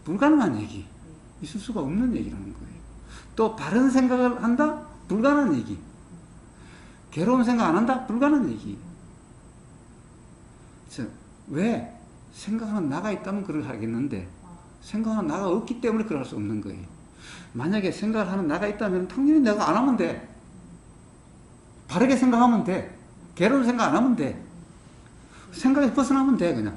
불가능한 얘기. 있을 수가 없는 얘기라는 거예요. 또 바른 생각을 한다? 불가능한 얘기. 괴로운 생각 안 한다? 불가능한 얘기. 왜? 생각하는 나가 있다면 그걸 하겠는데 생각하는 나가 없기 때문에 그럴 수 없는 거예요. 만약에 생각을 하는 나가 있다면 당연히 내가 안 하면 돼. 바르게 생각하면 돼. 괴로운 생각 안 하면 돼. 생각에서 벗어나면 돼 그냥.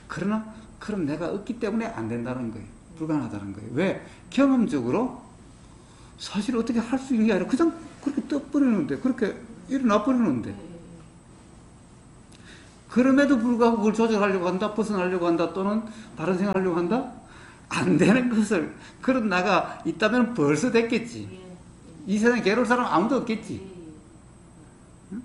그러나 그럼 내가 없기 때문에 안 된다는 거예요. 불가능하다는 거예요. 왜? 경험적으로 사실 어떻게 할 수 있는 게 아니라 그냥 그렇게 떠버리는데 그렇게 일어나 버리는데 그럼에도 불구하고 그걸 조절하려고 한다, 벗어나려고 한다, 또는 다른 생각을 하려고 한다? 안 되는 것을, 그런 나가 있다면 벌써 됐겠지. 이 세상에 괴로울 사람 아무도 없겠지. 응?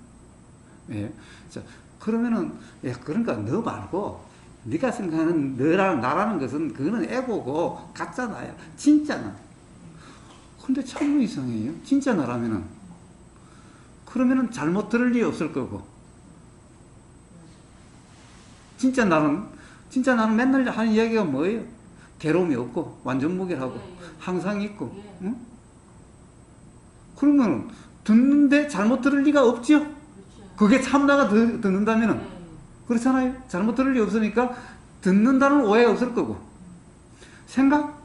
예. 자, 그러면은, 야, 그러니까 너 말고, 네가 생각하는 너랑 나라는 것은, 그거는 에고고, 가짜 나야. 진짜 나. 근데 참 이상해요. 진짜 나라면은. 그러면은 잘못 들을 일이 없을 거고. 진짜 나는 맨날 하는 이야기가 뭐예요? 괴로움이 없고, 완전 무결하고, 항상 있고, 응? 그러면, 듣는데 잘못 들을 리가 없죠? 그게 참나가 듣는다면은, 그렇잖아요? 잘못 들을 리 없으니까, 듣는다는 오해 없을 거고. 생각?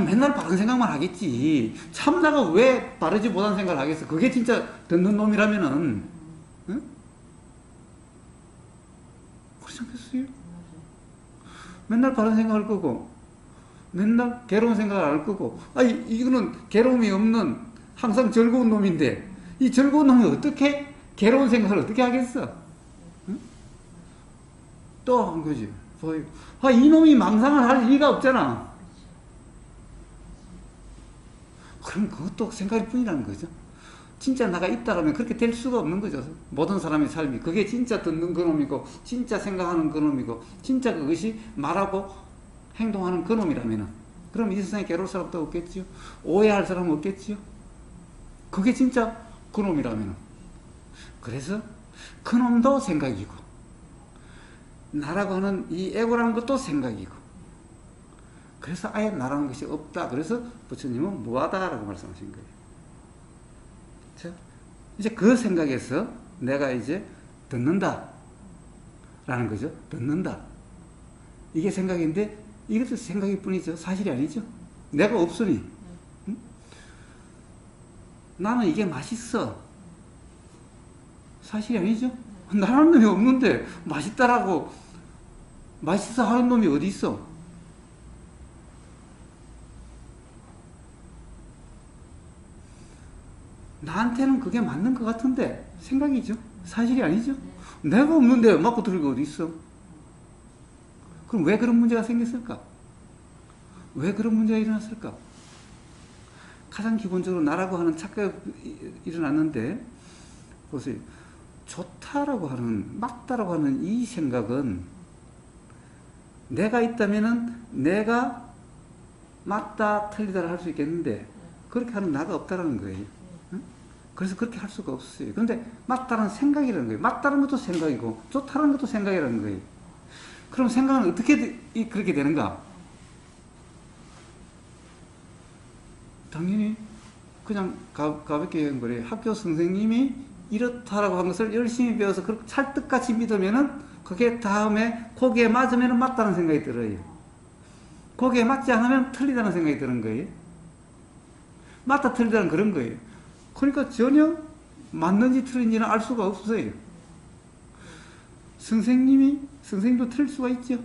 맨날 바른 생각만 하겠지. 참나가 왜 바르지 못한 생각을 하겠어? 그게 진짜 듣는 놈이라면은, 응? 그렇지 않겠어요? 맨날 바른 생각할 거고, 맨날 괴로운 생각을 할 거고, 이거는 괴로움이 없는 항상 즐거운 놈인데, 이 즐거운 놈이 어떻게 괴로운 생각을 어떻게 하겠어? 응? 또 한 거지. 이놈이 망상을 할 리가 없잖아. 그럼 그것도 생각일 뿐이라는 거죠. 진짜 나가 있다라면 그렇게 될 수가 없는 거죠. 모든 사람의 삶이. 그게 진짜 듣는 그놈이고, 진짜 생각하는 그놈이고, 진짜 그것이 말하고 행동하는 그놈이라면, 그럼 이 세상에 괴로울 사람도 없겠지요? 오해할 사람은 없겠지요? 그게 진짜 그놈이라면. 그래서 그놈도 생각이고, 나라고 하는 이 에고라는 것도 생각이고, 그래서 아예 나라는 것이 없다. 그래서 부처님은 무하다라고 말씀하신 거예요. 이제 그 생각에서 내가 이제 듣는다 라는 거죠. 듣는다. 이게 생각인데 이것도 생각일 뿐이죠. 사실이 아니죠. 내가 없으니. 응? 나는 이게 맛있어. 사실이 아니죠. 나라는 놈이 없는데 맛있다라고 맛있어 하는 놈이 어디 있어. 나한테는 그게 맞는 것 같은데 생각이죠. 사실이 아니죠. 내가 없는데 맞고 들을 게 어디 있어. 그럼 왜 그런 문제가 생겼을까? 왜 그런 문제가 일어났을까? 가장 기본적으로 나라고 하는 착각이 일어났는데 보세요. 좋다라고 하는, 맞다라고 하는 이 생각은 내가 있다면은 내가 맞다 틀리다를 할 수 있겠는데 그렇게 하는 나가 없다라는 거예요. 그래서 그렇게 할 수가 없어요. 그런데 맞다는 생각이라는 거예요. 맞다는 것도 생각이고 좋다는 것도 생각이라는 거예요. 그럼 생각은 어떻게 그렇게 되는가? 당연히 그냥 가볍게 얘기해. 학교 선생님이 이렇다라고 한 것을 열심히 배워서 그렇게 찰떡같이 믿으면은 그게 다음에 거기에 맞으면 맞다는 생각이 들어요. 거기에 맞지 않으면 틀리다는 생각이 드는 거예요. 맞다 틀리다는 그런 거예요. 그러니까 전혀 맞는지 틀린지는 알 수가 없어요. 선생님도 틀릴 수가 있죠.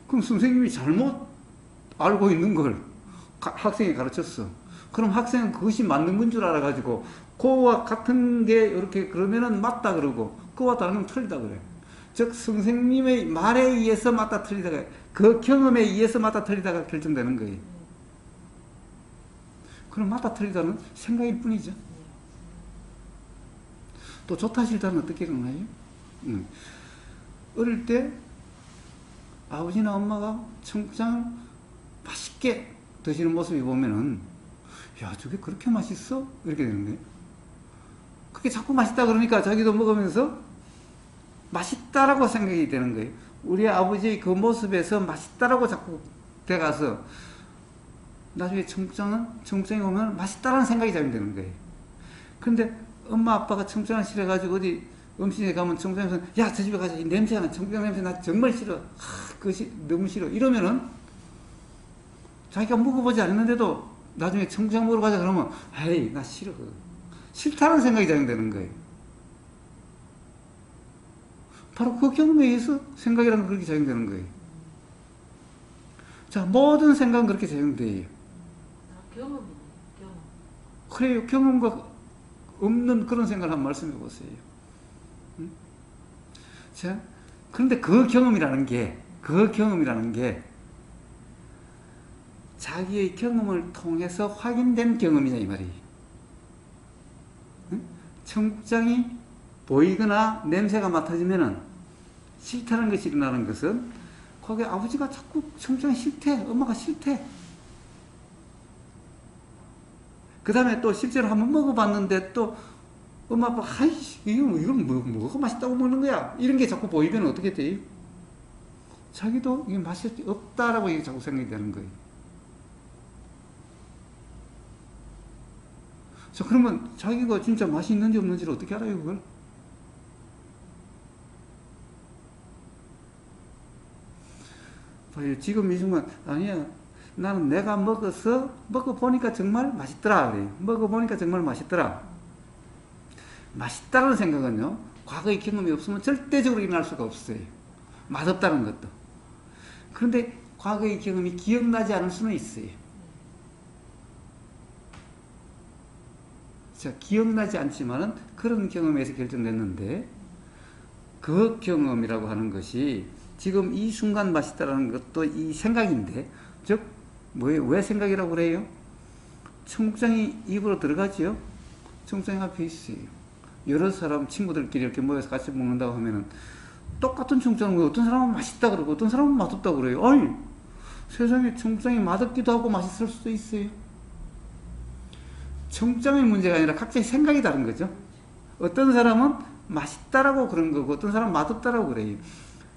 그럼 선생님이 잘못 알고 있는 걸 학생이 가르쳤어. 그럼 학생은 그것이 맞는 건 줄 알아가지고 그와 같은 게 이렇게 그러면은 맞다 그러고 그와 다른 건 틀리다 그래. 즉 선생님의 말에 의해서 맞다 틀리다가 그 경험에 의해서 맞다 틀리다가 결정되는 거예요. 그럼 맞다 틀리다는 생각일 뿐이죠. 또 좋다 싫다는 어떻게 일어나요? 어릴 때 아버지나 엄마가 청국장을 맛있게 드시는 모습이 보면은 야 저게 그렇게 맛있어? 이렇게 되는 거예요. 그게 자꾸 맛있다 그러니까 자기도 먹으면서 맛있다라고 생각이 되는 거예요. 우리 아버지의 그 모습에서 맛있다라고 자꾸 돼가서 나중에 청국장이 오면 맛있다라는 생각이 작용되는 거예요. 근데 엄마 아빠가 청국장을 싫어가지고 어디 음식에 가면 청국장에서 야, 저 집에 가자. 이 냄새나 청국장 냄새 나 정말 싫어. 그것이 너무 싫어. 이러면은 자기가 먹어보지 않았는데도 나중에 청국장 먹으러 가자 그러면 에이, 나 싫어. 싫다는 생각이 작용되는 거예요. 바로 그 경험에 의해서 생각이라는 건 그렇게 작용되는 거예요. 자, 모든 생각은 그렇게 작용돼요. 경험이네, 경험. 그래요. 경험과 없는 그런 생각을 한번 말씀해 보세요. 응? 자, 그런데 그 경험이라는 게 자기의 경험을 통해서 확인된 경험이냐 이 말이에요. 응? 청국장이 보이거나 냄새가 맡아지면은 싫다는 것이 일어나는 것은 거기 아버지가 자꾸 청국장이 싫대, 엄마가 싫대. 그 다음에 또 실제로 한번 먹어봤는데 또 엄마 아빠 아이씨 이건 뭐가 맛있다고 먹는 거야 이런 게 자꾸 보이면 어떻게 돼요? 자기도 이게 맛이 없다라고 이게 자꾸 생각이 되는 거예요. 자, 그러면 자기가 진짜 맛이 있는지 없는지를 어떻게 알아요, 그걸? 봐요, 지금 이 순간, 아니야. 나는 내가 먹어보니까 정말 맛있더라. 그래요. 먹어보니까 정말 맛있더라. 맛있다는 생각은요, 과거의 경험이 없으면 절대적으로 일어날 수가 없어요. 맛없다는 것도. 그런데 과거의 경험이 기억나지 않을 수는 있어요. 자, 기억나지 않지만은 그런 경험에서 결정됐는데 그 경험이라고 하는 것이 지금 이 순간 맛있다라는 것도 이 생각인데, 즉 왜 생각이라고 그래요? 청국장이 입으로 들어가지요. 청국장이 앞에 있어요. 여러 사람 친구들끼리 이렇게 모여서 같이 먹는다고 하면은 똑같은 청국장은 어떤 사람은 맛있다 그러고 어떤 사람은 맛없다 그래요. 아니, 세상에 청국장이 맛없기도 하고 맛있을 수도 있어요. 청국장의 문제가 아니라 각자의 생각이 다른 거죠. 어떤 사람은 맛있다라고 그런 거고 어떤 사람은 맛없다라고 그래요.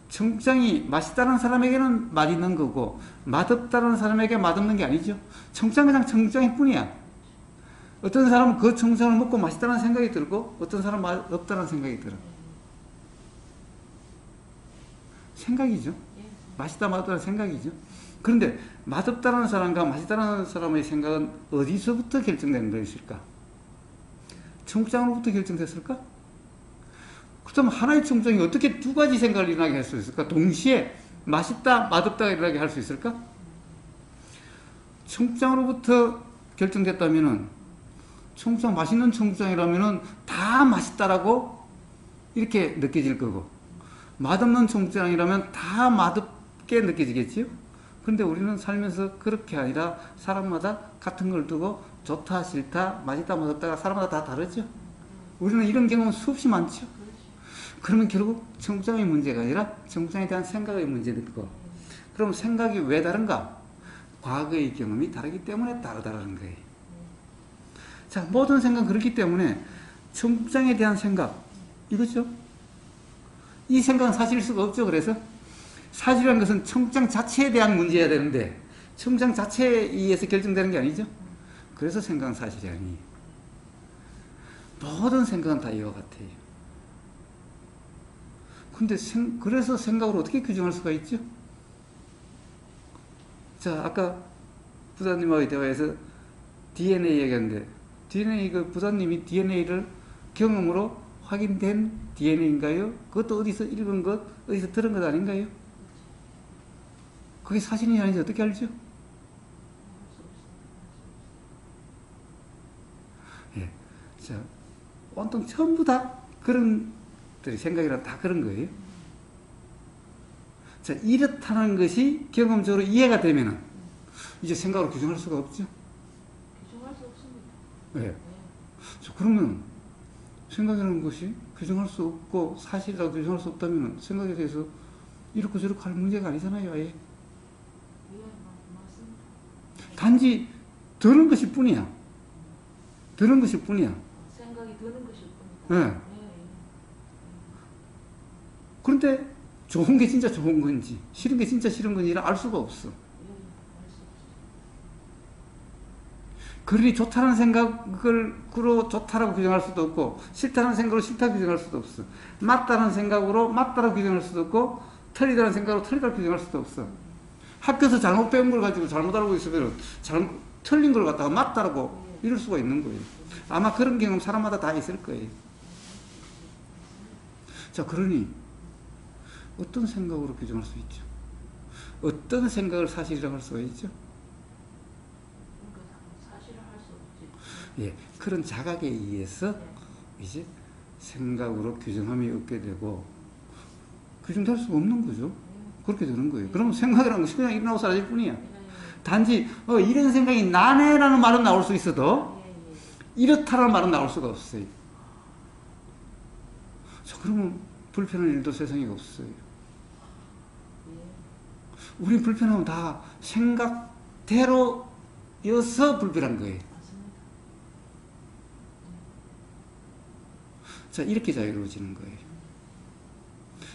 청국장이 맛있다는 사람에게는 맛있는 거고 맛없다는 사람에게 맛없는 게 아니죠. 청국장은 그냥 청국장일 뿐이야. 어떤 사람은 그 청국장을 먹고 맛있다는 생각이 들고 어떤 사람은 맛없다는 생각이 들어. 생각이죠. 맛있다 맛없다는 생각이죠. 그런데 맛없다는 사람과 맛있다는 사람의 생각은 어디서부터 결정되는 것일까? 청국장으로부터 결정됐을까? 그렇다면 하나의 청국장이 어떻게 두 가지 생각을 일어나게 할 수 있을까? 동시에 맛있다 맛없다 일어나게 할 수 있을까? 청국장으로부터 결정됐다면은 청국장 맛있는 청국장이라면은 다 맛있다라고 이렇게 느껴질 거고 맛없는 청국장이라면 다 맛없게 느껴지겠지요? 그런데 우리는 살면서 그렇게 아니라 사람마다 같은 걸 두고 좋다 싫다 맛있다 맛없다가 사람마다 다 다르죠. 우리는 이런 경험은 수없이 많죠. 그러면 결국 청국장의 문제가 아니라 청국장에 대한 생각의 문제인 거. 그럼 생각이 왜 다른가? 과거의 경험이 다르기 때문에 다르다는 거예요. 자, 모든 생각은 그렇기 때문에 청국장에 대한 생각 이거죠. 이 생각은 사실일 수가 없죠. 그래서 사실이라는 것은 청국장 자체에 대한 문제여야 되는데 청국장 자체에 의해서 결정되는 게 아니죠. 그래서 생각은 사실이 아니에요. 모든 생각은 다 이와 같아요. 근데 그래서 생각을 어떻게 규정할 수가 있죠? 자, 아까 부사님하고의 대화에서 DNA 얘기했는데 DNA, 부사님이 DNA를 경험으로 확인된 DNA인가요? 그것도 어디서 읽은 것, 어디서 들은 것 아닌가요? 그게 사실이 아닌지 어떻게 알죠? 예. 자, 온통 전부 다 그런 생각이란 다 그런 거예요. 자, 이렇다는 것이 경험적으로 이해가 되면은 이제 생각으로 규정할 수가 없죠. 규정할 수 없습니다. 네. 자, 그러면 생각이라는 것이 규정할 수 없고 사실이라고 규정할 수 없다면 생각에 대해서 이렇게 저렇게 할 문제가 아니잖아요. 아예. 맞습니다. 단지 드는 것일 뿐이야. 드는 것일 뿐이야. 생각이 드는 것일 뿐이다. 네. 그런데 좋은 게 진짜 좋은 건지 싫은 게 진짜 싫은 건지를 알 수가 없어. 그러니 좋다는 생각으로 좋다라고 규정할 수도 없고 싫다는 생각으로 싫다고 규정할 수도 없어. 맞다는 생각으로 맞다라고 규정할 수도 없고 틀리다는 생각으로 틀리다고 규정할 수도 없어. 학교에서 잘못 배운 걸 가지고 잘못 알고 있으면 틀린 걸 갖다가 맞다라고 이럴 수가 있는 거예요. 아마 그런 경험 사람마다 다 있을 거예요. 자, 그러니 어떤 생각으로 규정할 수 있죠? 어떤 생각을 사실이라고 할 수가 있죠? 사실을 할 수 없지. 예, 그런 자각에 의해서 이제 생각으로 규정함이 없게 되고 규정될 수가 없는 거죠. 그렇게 되는 거예요. 그러면 생각이라는 것이 그냥 일어나고 사라질 뿐이야. 단지 이런 생각이 나네라는 말은 나올 수 있어도 이렇다라는 말은 나올 수가 없어요. 자, 그러면 불편한 일도 세상에 없어요. 우린 불편하면 다 생각대로여서 불편한 거예요. 자, 이렇게 자유로워지는 거예요.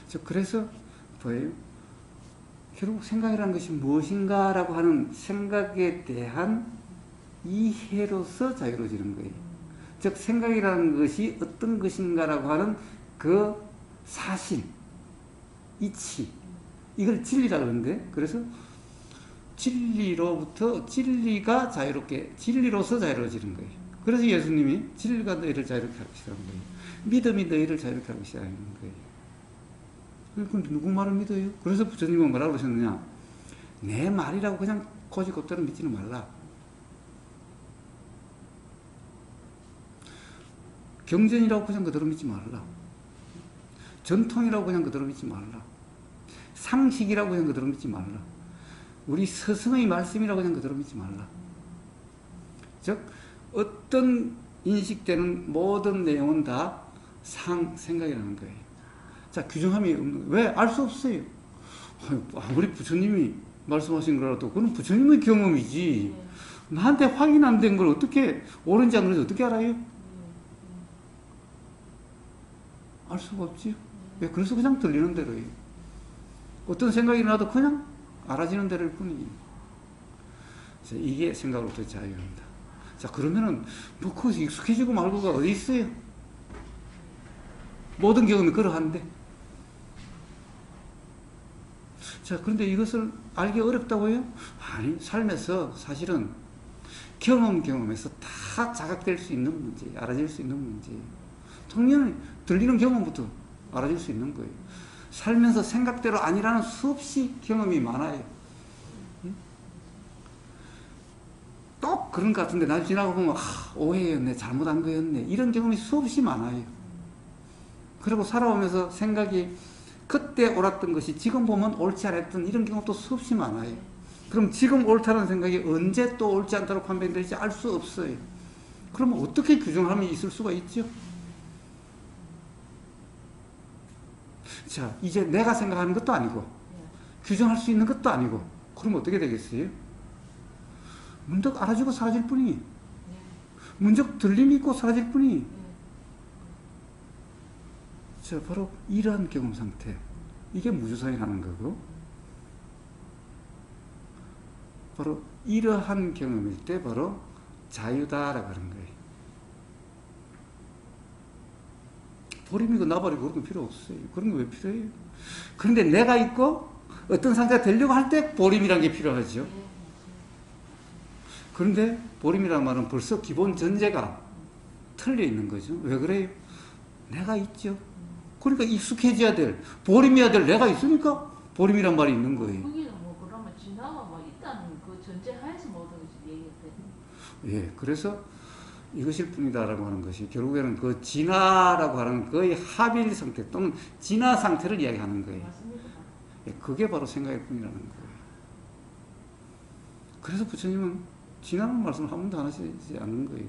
자, 그래서 뭐예요? 결국 생각이라는 것이 무엇인가라고 하는 생각에 대한 이해로서 자유로워지는 거예요. 즉, 생각이라는 것이 어떤 것인가라고 하는 그 사실, 이치, 이걸 진리라고 하는데, 그래서 진리가 진리로서 자유로워지는 거예요. 그래서 예수님이 진리가 너희를 자유롭게 하고 시작하는 거예요. 믿음이 너희를 자유롭게 하고 시작하는 거예요. 그럼 누구 말을 믿어요? 그래서 부처님은 뭐라고 그러셨느냐? 내 말이라고 그냥 고지god대로 믿지는 말라. 경전이라고 그냥 그대로 믿지 말라. 전통이라고 그냥 그대로 믿지 말라. 상식이라고 그냥 그대로 믿지 말라. 우리 스승의 말씀이라고 그냥 그대로 믿지 말라. 즉 어떤 인식되는 모든 내용은 다 생각이라는 거예요. 자, 규정함이 없는 거예요. 왜? 알 수 없어요. 아무리 부처님이 말씀하신 거라도 그건 부처님의 경험이지. 나한테 확인 안 된 걸 어떻게 옳은지 안 옳은지 어떻게 알아요? 알 수가 없지요. 그래서 그냥 들리는 대로예요. 어떤 생각이 나도 그냥 알아지는 대로일 뿐이에요. 자, 이게 생각으로부터 자유입니다. 자, 그러면은 뭐 거기서 익숙해지고 말고가 어디 있어요? 모든 경험이 그러한데. 자, 그런데 이것을 알기 어렵다고요? 아니, 삶에서 사실은 경험에서 다 자각될 수 있는 문제, 알아질 수 있는 문제예요. 당연히 들리는 경험부터 알아질 수 있는 거예요. 살면서 생각대로 아니라는 수없이 경험이 많아요. 또 그런 것 같은데 나중에 지나고 보면 오해였네, 잘못한 거였네, 이런 경험이 수없이 많아요. 그리고 살아오면서 생각이 그때 옳았던 것이 지금 보면 옳지 않았던 이런 경우도 수없이 많아요. 그럼 지금 옳다는 생각이 언제 또 옳지 않다고 판별될지 알 수 없어요. 그러면 어떻게 규정함이 있을 수가 있죠? 자, 이제 내가 생각하는 것도 아니고 규정할 수 있는 것도 아니고 그럼 어떻게 되겠어요? 문득 알아지고 사라질 뿐이, 문득 들림이 있고 사라질 뿐이. 자, 바로 이러한 경험 상태, 이게 무주사이라는 거고, 바로 이러한 경험일 때 바로 자유다라고 하는 거예요. 버림이고 나버리고 그런 거 필요 없어요. 그런 거 왜 필요해요? 그런데 내가 있고 어떤 상태가 되려고 할 때 버림이라는 게 필요하죠. 그런데 버림이라는 말은 벌써 기본 전제가 틀려 있는 거죠. 왜 그래요? 내가 있죠. 그러니까 익숙해져야 될, 버림해야 될 내가 있으니까 버림이란 말이 있는 거예요. 거기는 뭐 그러면 진화가 뭐 있다는 그 전제 하에서 모든 것이 얘기했대. 예, 그래서 이것일 뿐이다라고 하는 것이 결국에는 그 진화라고 하는 거의 합일 상태 또는 진화 상태를 이야기하는 거예요. 맞습니다. 예, 그게 바로 생각일 뿐이라는 거예요. 그래서 부처님은 진화라는 말씀을 한 번도 안 하시지 않는 거예요.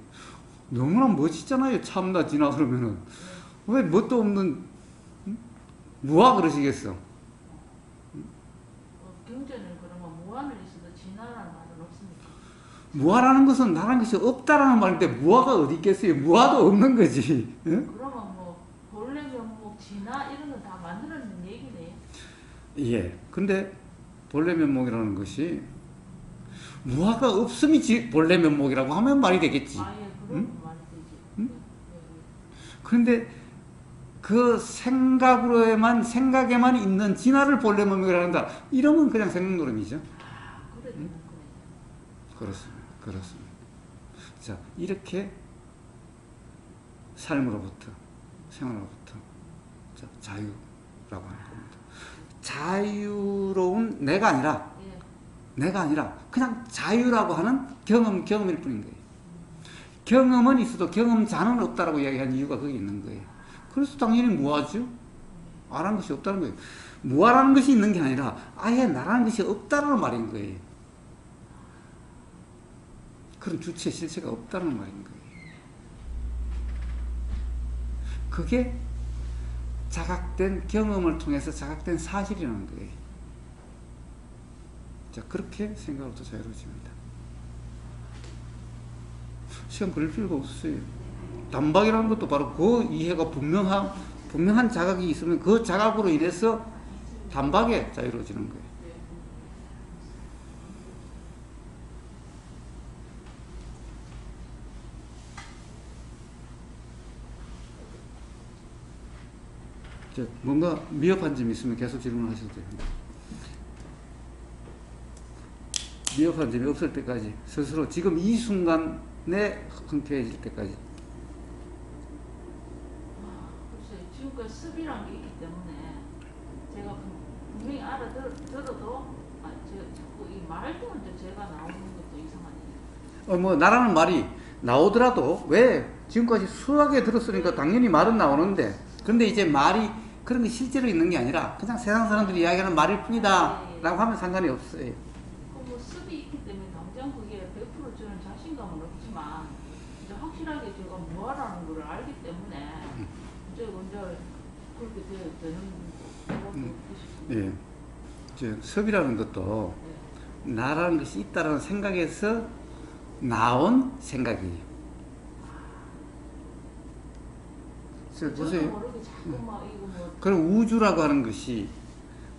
너무나 멋있잖아요. 참나 진화 그러면은. 왜 뭣도 없는 무화 그러시겠어? 경전은 그러면 무한을 있어도 진화라는 말은 없습니다. 무화라는 것은 나라는 것이 없다라는 말인데 무화가 어디 있겠어요? 무화도 없는 거지. 예? 그러면 뭐 본래 면목 진화 이런 건 다 만들어낸 얘기네. 예. 근데 본래 면목이라는 것이 무아가 없음이 본래 면목이라고 하면 말이 되겠지. 아예 응? 그런 말이 되지. 응? 네, 그런데 그 생각에만 있는 진화를 본래 면목이라고 한다. 이러면 그냥 생각노름이죠. 아, 그래 되는 거네. 그렇습니다. 그렇습니다. 자, 이렇게 삶으로부터, 생활로부터 자유라고 하는 겁니다. 자유로운 내가 아니라 그냥 자유라고 하는 경험일 뿐인 거예요. 경험은 있어도 경험자는 없다라고 이야기한 이유가 거기 있는 거예요. 그래서 당연히 무아죠. 아라는 것이 없다는 거예요. 무아라는 것이 있는 게 아니라 아예 나라는 것이 없다는 말인 거예요. 그런 주체 실체가 없다는 말인 거예요. 그게 자각된 경험을 통해서 자각된 사실이라는 거예요. 자, 그렇게 생각으로부터 자유로워집니다. 시간 걸릴 필요가 없어요. 단박이라는 것도 바로 그 이해가 분명한 자각이 있으면 그 자각으로 인해서 단박에 자유로워지는 거예요. 뭔가 미흡한 점이 있으면 계속 질문하셔도 됩니다. 미흡한 점이 없을 때까지 스스로 지금 이 순간에 흔쾌해질 때까지. 글쎄, 지금까지 습이란 게 있기 때문에 제가 분명히 알아들어도 자꾸 이 말 때문에 제가 나오는 것도 이상하네요. 뭐 나라는 말이 나오더라도 왜 지금까지 수하게 들었으니까 당연히 말은 나오는데, 근데 이제 말이 그런 게 실제로 있는 게 아니라 그냥 세상 사람들이 이야기하는 말일 뿐이다 라고 하면 상관이 없어요. 뭐 습이 있기 때문에 당장 그게 100% 저는 자신감은 없지만 이제 확실하게 제가 무아라는 걸 알기 때문에 이제 먼저 그렇게 되는 거밖에 없겠습니다. 예. 이제 섭이라는 것도 나라는 것이 있다라는 생각에서 나온 생각이에요. 보세요. 모르게 자꾸 막 이거 뭐 그럼 우주라고 하는 것이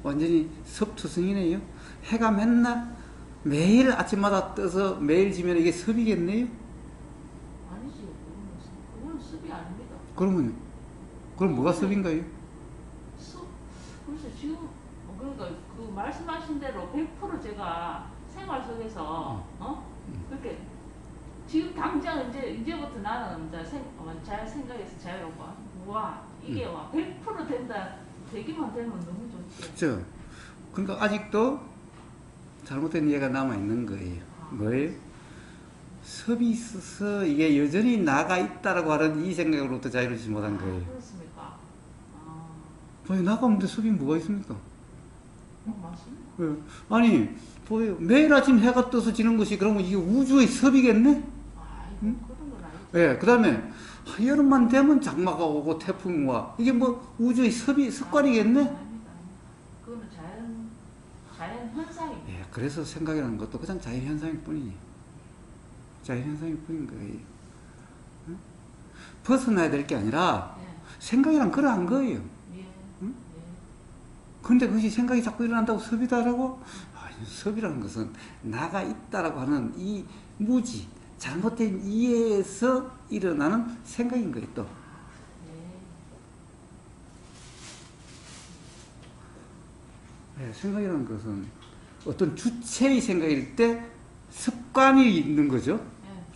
완전히 섭투성이네요. 해가 맨날 매일 아침마다 떠서 매일 지면 이게 섭이겠네요. 아니지. 그건 습이 아닙니다. 그럼 뭐가 섭인가요? 습? 글쎄 지금 그러니까 그 말씀하신 대로 100% 제가 생활 속에서 그렇게 지금 당장 이제부터 나는 잘 생각해서 자유롭고 와 이게 와 100% 된다 되기만 되면 너무 좋지. 그러니까 아직도 잘못된 이해가 남아 있는 거예요. 뭐예요? 섭이 있어서 이게 여전히 나가 있다라고 하는 이 생각으로부터 자유롭지 못한 거예요. 그렇습니까? 아니, 나가 없는데 섭이 뭐가 있습니까? 맞습니다. 아니, 보여요. 매일 아침 해가 떠서 지는 것이 그러면 이게 우주의 섭이겠네? 응? 그런 건 아니죠. 예, 그 다음에 여름만 되면 장마가 오고 태풍이 와. 이게 뭐 우주의 습관이겠네? 아닙니다. 그거는 자연 현상입니다. 예, 그래서 생각이라는 것도 그냥 자연 현상일 뿐이에요. 자연 현상일 뿐인 거예요. 응? 벗어나야 될 게 아니라 생각이란 그러한 거예요. 근데 그것이 생각이 자꾸 일어난다고 섭이다라고? 아니, 섭이라는 것은 나가 있다라고 하는 이 무지, 잘못된 이해에서 일어나는 생각인 거예요, 또. 네, 생각이라는 것은 어떤 주체의 생각일 때 습관이 있는 거죠.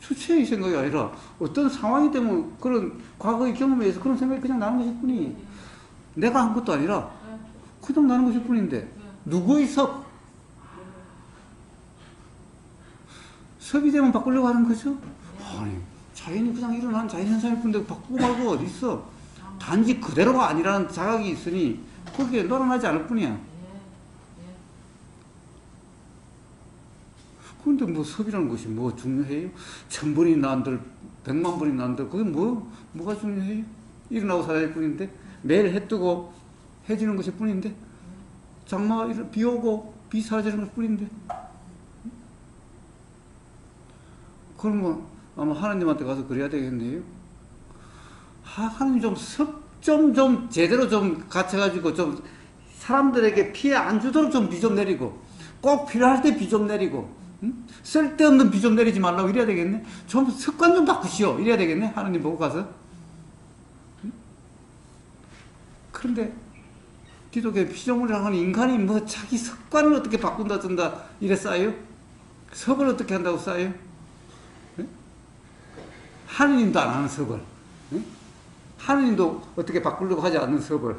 주체의 생각이 아니라 어떤 상황이 되면 그런 과거의 경험에 의해서 그런 생각이 그냥 나는 것일 뿐이 내가 한 것도 아니라 그냥 나는 것일 뿐인데 누구의 섭이 되면 바꾸려고 하는 거죠? 아니, 자연이 그냥 일어나는 자연현상일 뿐인데 바꾸고 말고 어디 있어? 단지 그대로가 아니라는 자각이 있으니 거기에 놀아나지 않을 뿐이야. 그런데 뭐 섭이라는 것이 뭐 중요해요? 1000번이 난들 100만 번이 난들 그게 뭐가 중요해요? 일어나고 살아야 할 뿐인데 매일 해 뜨고 해 지는 것일 뿐인데 장마가 비 오고 비 사라지는 것 뿐인데 그러면 아마 하나님한테 가서 그래야 되겠네요. 하나님 좀 제대로 좀 갖춰가지고 좀 사람들에게 피해 안 주도록 좀 비 좀 내리고, 꼭 필요할 때 비 좀 내리고, 응? 쓸데없는 비 좀 내리지 말라고 이래야 되겠네. 좀 습관 좀 바꾸시오 이래야 되겠네. 하느님 보고 가서. 응? 그런데 기독교의 피조물이라고 하는 인간이 뭐 자기 습관을 어떻게 바꾼다 든다 이래 싸요? 섭을 어떻게 한다고 싸요? 응? 하느님도 안 하는 섭을, 응? 하느님도 어떻게 바꾸려고 하지 않는 섭을,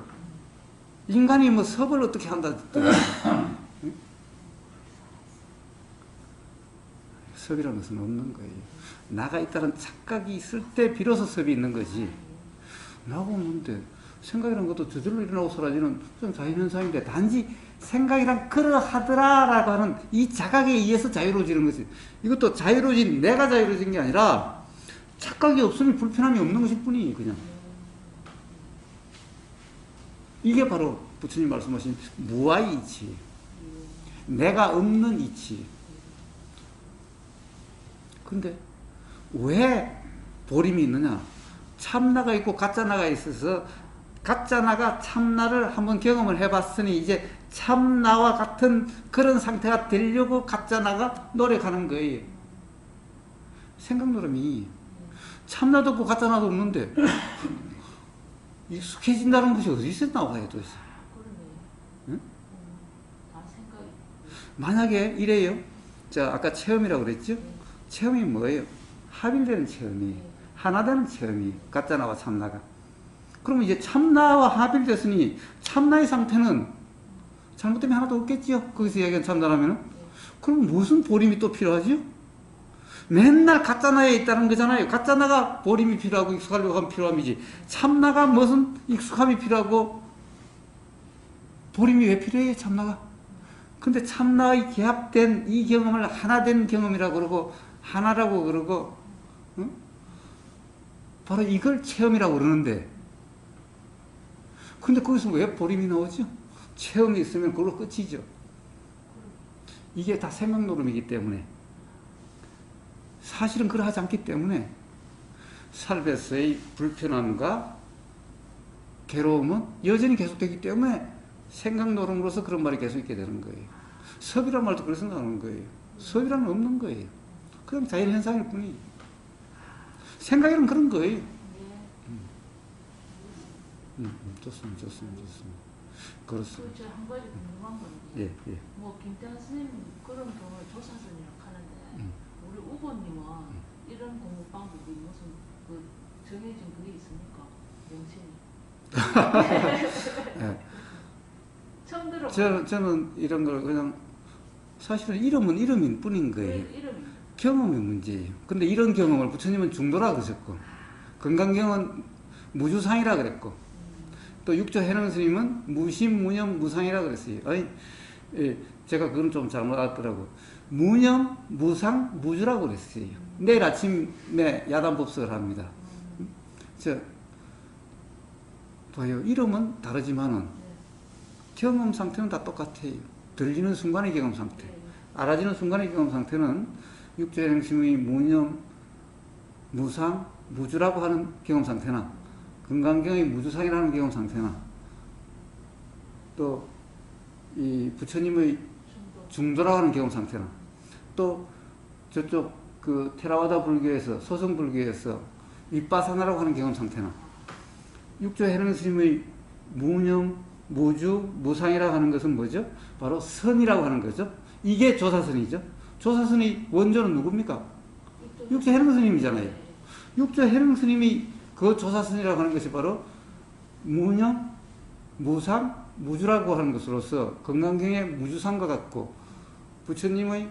인간이 뭐 섭을 어떻게 한다 든다. 응? 섭이라는 것은 없는 거예요. 나가 있다는 착각이 있을 때 비로소 섭이 있는 거지. 나가 없는데 생각이라는 것도 저절로 일어나고 사라지는 그런 자연현상인데, 단지 생각이란 그러하더라라고 하는 이 자각에 의해서 자유로워지는 거지. 이것도 자유로워진, 내가 자유로워진 게 아니라 착각이 없으니 불편함이 없는 것일 뿐이에요. 그냥 이게 바로 부처님 말씀하신 무아의 이치, 내가 없는 이치. 근데 왜 보림이 있느냐? 참나가 있고 가짜나가 있어서 가짜나가 참나를 한번 경험을 해봤으니 이제 참나와 같은 그런 상태가 되려고 가짜나가 노력하는 거예요. 생각 노름이 참나도 없고 가짜나도 없는데 익숙해진다는 것이 어디서 나와요 도대체? 응? 만약에 이래요. 자, 아까 체험이라고 그랬죠? 체험이 뭐예요? 합일되는 체험이, 하나 되는 체험이, 가짜나와 참나가. 그러면 이제 참나와 합일됐으니 참나의 상태는 잘못되면 하나도 없겠지요. 거기서 얘기한 참나라면은. 그럼 무슨 보림이 또 필요하지요? 맨날 가짜나에 있다는 거잖아요. 가짜나가 보림이 필요하고 익숙하려고 하면 필요함이지. 참나가 무슨 익숙함이 필요하고 보림이 왜 필요해요, 참나가? 근데 참나의 결합된 이 경험을 하나된 경험이라고 그러고, 하나라고 그러고, 응? 바로 이걸 체험이라고 그러는데, 근데 거기서 왜 보림이 나오죠? 체험이 있으면 그걸로 끝이죠. 이게 다 생각 노름이기 때문에, 사실은 그러하지 않기 때문에 삶에서의 불편함과 괴로움은 여전히 계속되기 때문에 생각 노름으로서 그런 말이 계속 있게 되는 거예요. 섭이란 말도 그래서 나오는 거예요. 섭이란 없는 거예요. 그냥 자연현상일 뿐이에요. 생각이란 그런 거예요. 좋습니다. 그렇습니다. 저 한 가지 궁금한 건 예. 뭐 김태환 선생님 그런 경우를 조사선이라고 하는데 우리 우보님은 이런 공부 방법이 무슨 그 정해진 그게 있습니까? 명칭이? 예. 처음 들어봐요. 저는 이런 걸 그냥 사실은 이름은 이름인 뿐인 거예요. 이름이 경험의 문제예요. 근데 이런 경험을 부처님은 중도라 그러셨고, 건강경은 무주상이라 그랬고, 또 육조 해능 스님은 무심, 무념, 무상이라 그랬어요. 아니, 예, 제가 그건 좀 잘못 알았더라고. 무념, 무상, 무주라고 그랬어요. 내일 아침에 야단법석을 합니다. 봐요. 이름은 다르지만은 경험 상태는 다 똑같아요. 들리는 순간의 경험 상태, 알아지는 순간의 경험 상태는 육조 해능 스님의 무념, 무상, 무주라고 하는 경험 상태나, 금강경의 무주상이라는 경험 상태나, 또 이 부처님의 중도라고 하는 경험 상태나, 또 저쪽 그 테라와다 불교에서, 소성 불교에서 윗바사나라고 하는 경험 상태나, 육조 해능 스님의 무념, 무주, 무상이라고 하는 것은 뭐죠? 바로 선이라고 하는 거죠. 이게 조사선이죠. 조사선의 원조는 누굽니까? 육조 해능 스님이잖아요. 육조 해능 스님이 그 조사선이라고 하는 것이 바로 무념, 무상, 무주라고 하는 것으로서 건강경의 무주상과 같고, 부처님의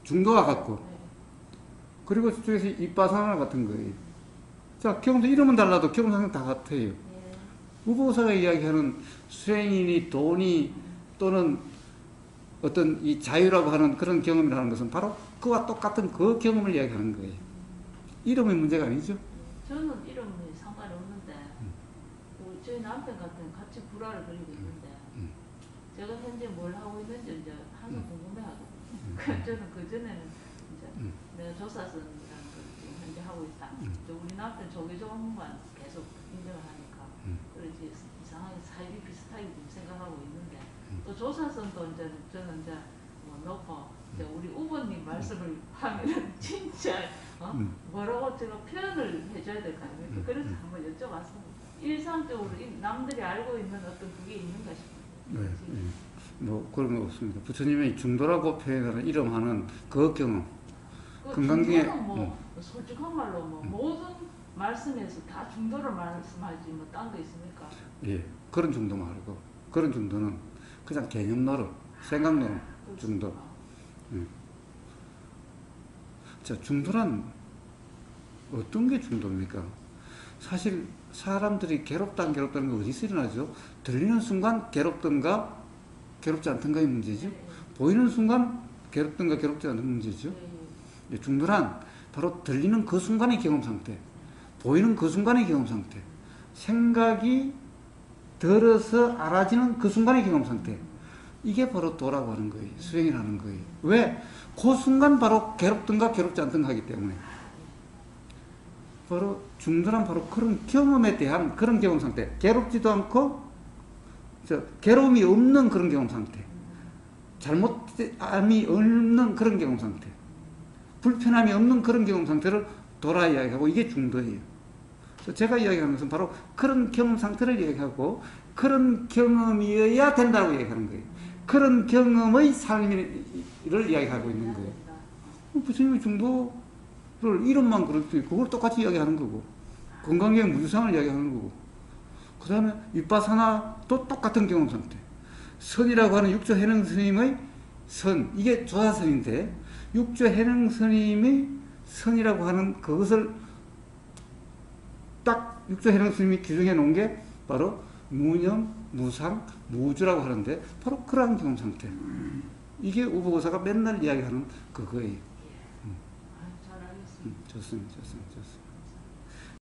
중도와 같고, 그리고 저쪽에서 이빠사나 같은 거예요. 자, 경험상 이름은 달라도 경험상은 다 같아요. 우보사가 이야기하는 수행이니 돈이 또는 어떤 이 자유라고 하는 그런 경험이라는 것은 바로 그와 똑같은 그 경험을 이야기하는 거예요. 이름의 문제가 아니죠. 저는 이름이 상관이 없는데 저희 남편 같은 같이 불화를 그리고 있는데 제가 현재 뭘 하고 있는지 이제 항상 궁금해하거든요. 저는 그전에는 이제 내가 조사선이라는 걸 지금 현재 하고 있다. 우리 남편 조계종만 계속 인정을 하니까 그러지 이상하게 사입이 비슷하게 좀 생각하고 있는데 또 조사선도 이제 저는 이제 뭐 넣고 이제 우리 우보님 말씀을 하면은 진짜 뭐라고 제가 표현을 해줘야 될 거 아닙니까? 그래서 한번 여쭤봤습니다. 일상적으로 남들이 알고 있는 어떤 그게 있는가 싶어요. 네, 네. 뭐 그런 거 없습니다. 부처님이 중도라고 표현하는 이름하는 그 경험. 건강중에 뭐 솔직한 말로 뭐 모든 말씀에서 다 중도를 말씀하지 뭐 딴 거 있습니까? 예, 그런 정도 말고 그런 정도는 그냥 개념 노릇, 생각 노릇 정도. 예. 자, 중도란 어떤 게 중도입니까? 사실 사람들이 괴롭다 안 괴롭다는 게 어디서 일어나죠? 들리는 순간 괴롭던가 괴롭지 않던가의 문제죠. 보이는 순간 괴롭던가 괴롭지 않은 문제죠. 예, 중도란 바로 들리는 그 순간의 경험 상태, 보이는 그 순간의 경험 상태, 생각이 들어서 알아지는 그 순간의 경험 상태. 이게 바로 도라고 하는 거예요. 수행이라는 거예요. 왜? 그 순간 바로 괴롭던가 괴롭지 않던가 하기 때문에. 바로 중도란 바로 그런 경험에 대한 그런 경험 상태. 괴롭지도 않고 괴로움이 없는 그런 경험 상태. 잘못함이 없는 그런 경험 상태. 불편함이 없는 그런 경험 상태를 도라 이야기하고 이게 중도예요. 그래서 제가 이야기하는 것은 바로 그런 경험 상태를 이야기하고 그런 경험이어야 된다고 이야기하는 거예요. 그런 경험의 삶을 이야기하고 있는 거예요. 부처님의 중도를 이름만 그럴 수 있고 그걸 똑같이 이야기하는 거고 건강경 무주상을 이야기하는 거고 그 다음에 윗바사나도 똑같은 경험 상태. 선이라고 하는 육조 해능 스님의 선, 이게 조사선인데 육조 해능 스님의 선이라고 하는 그것을 딱 육조 해능 스님이 규정해 놓은 게 바로 무념, 무상, 무주라고 하는데 바로 그러한 경험 상태. 이게 우보고사가 맨날 이야기하는 그거예요. 잘 알겠습니다. 좋습니다.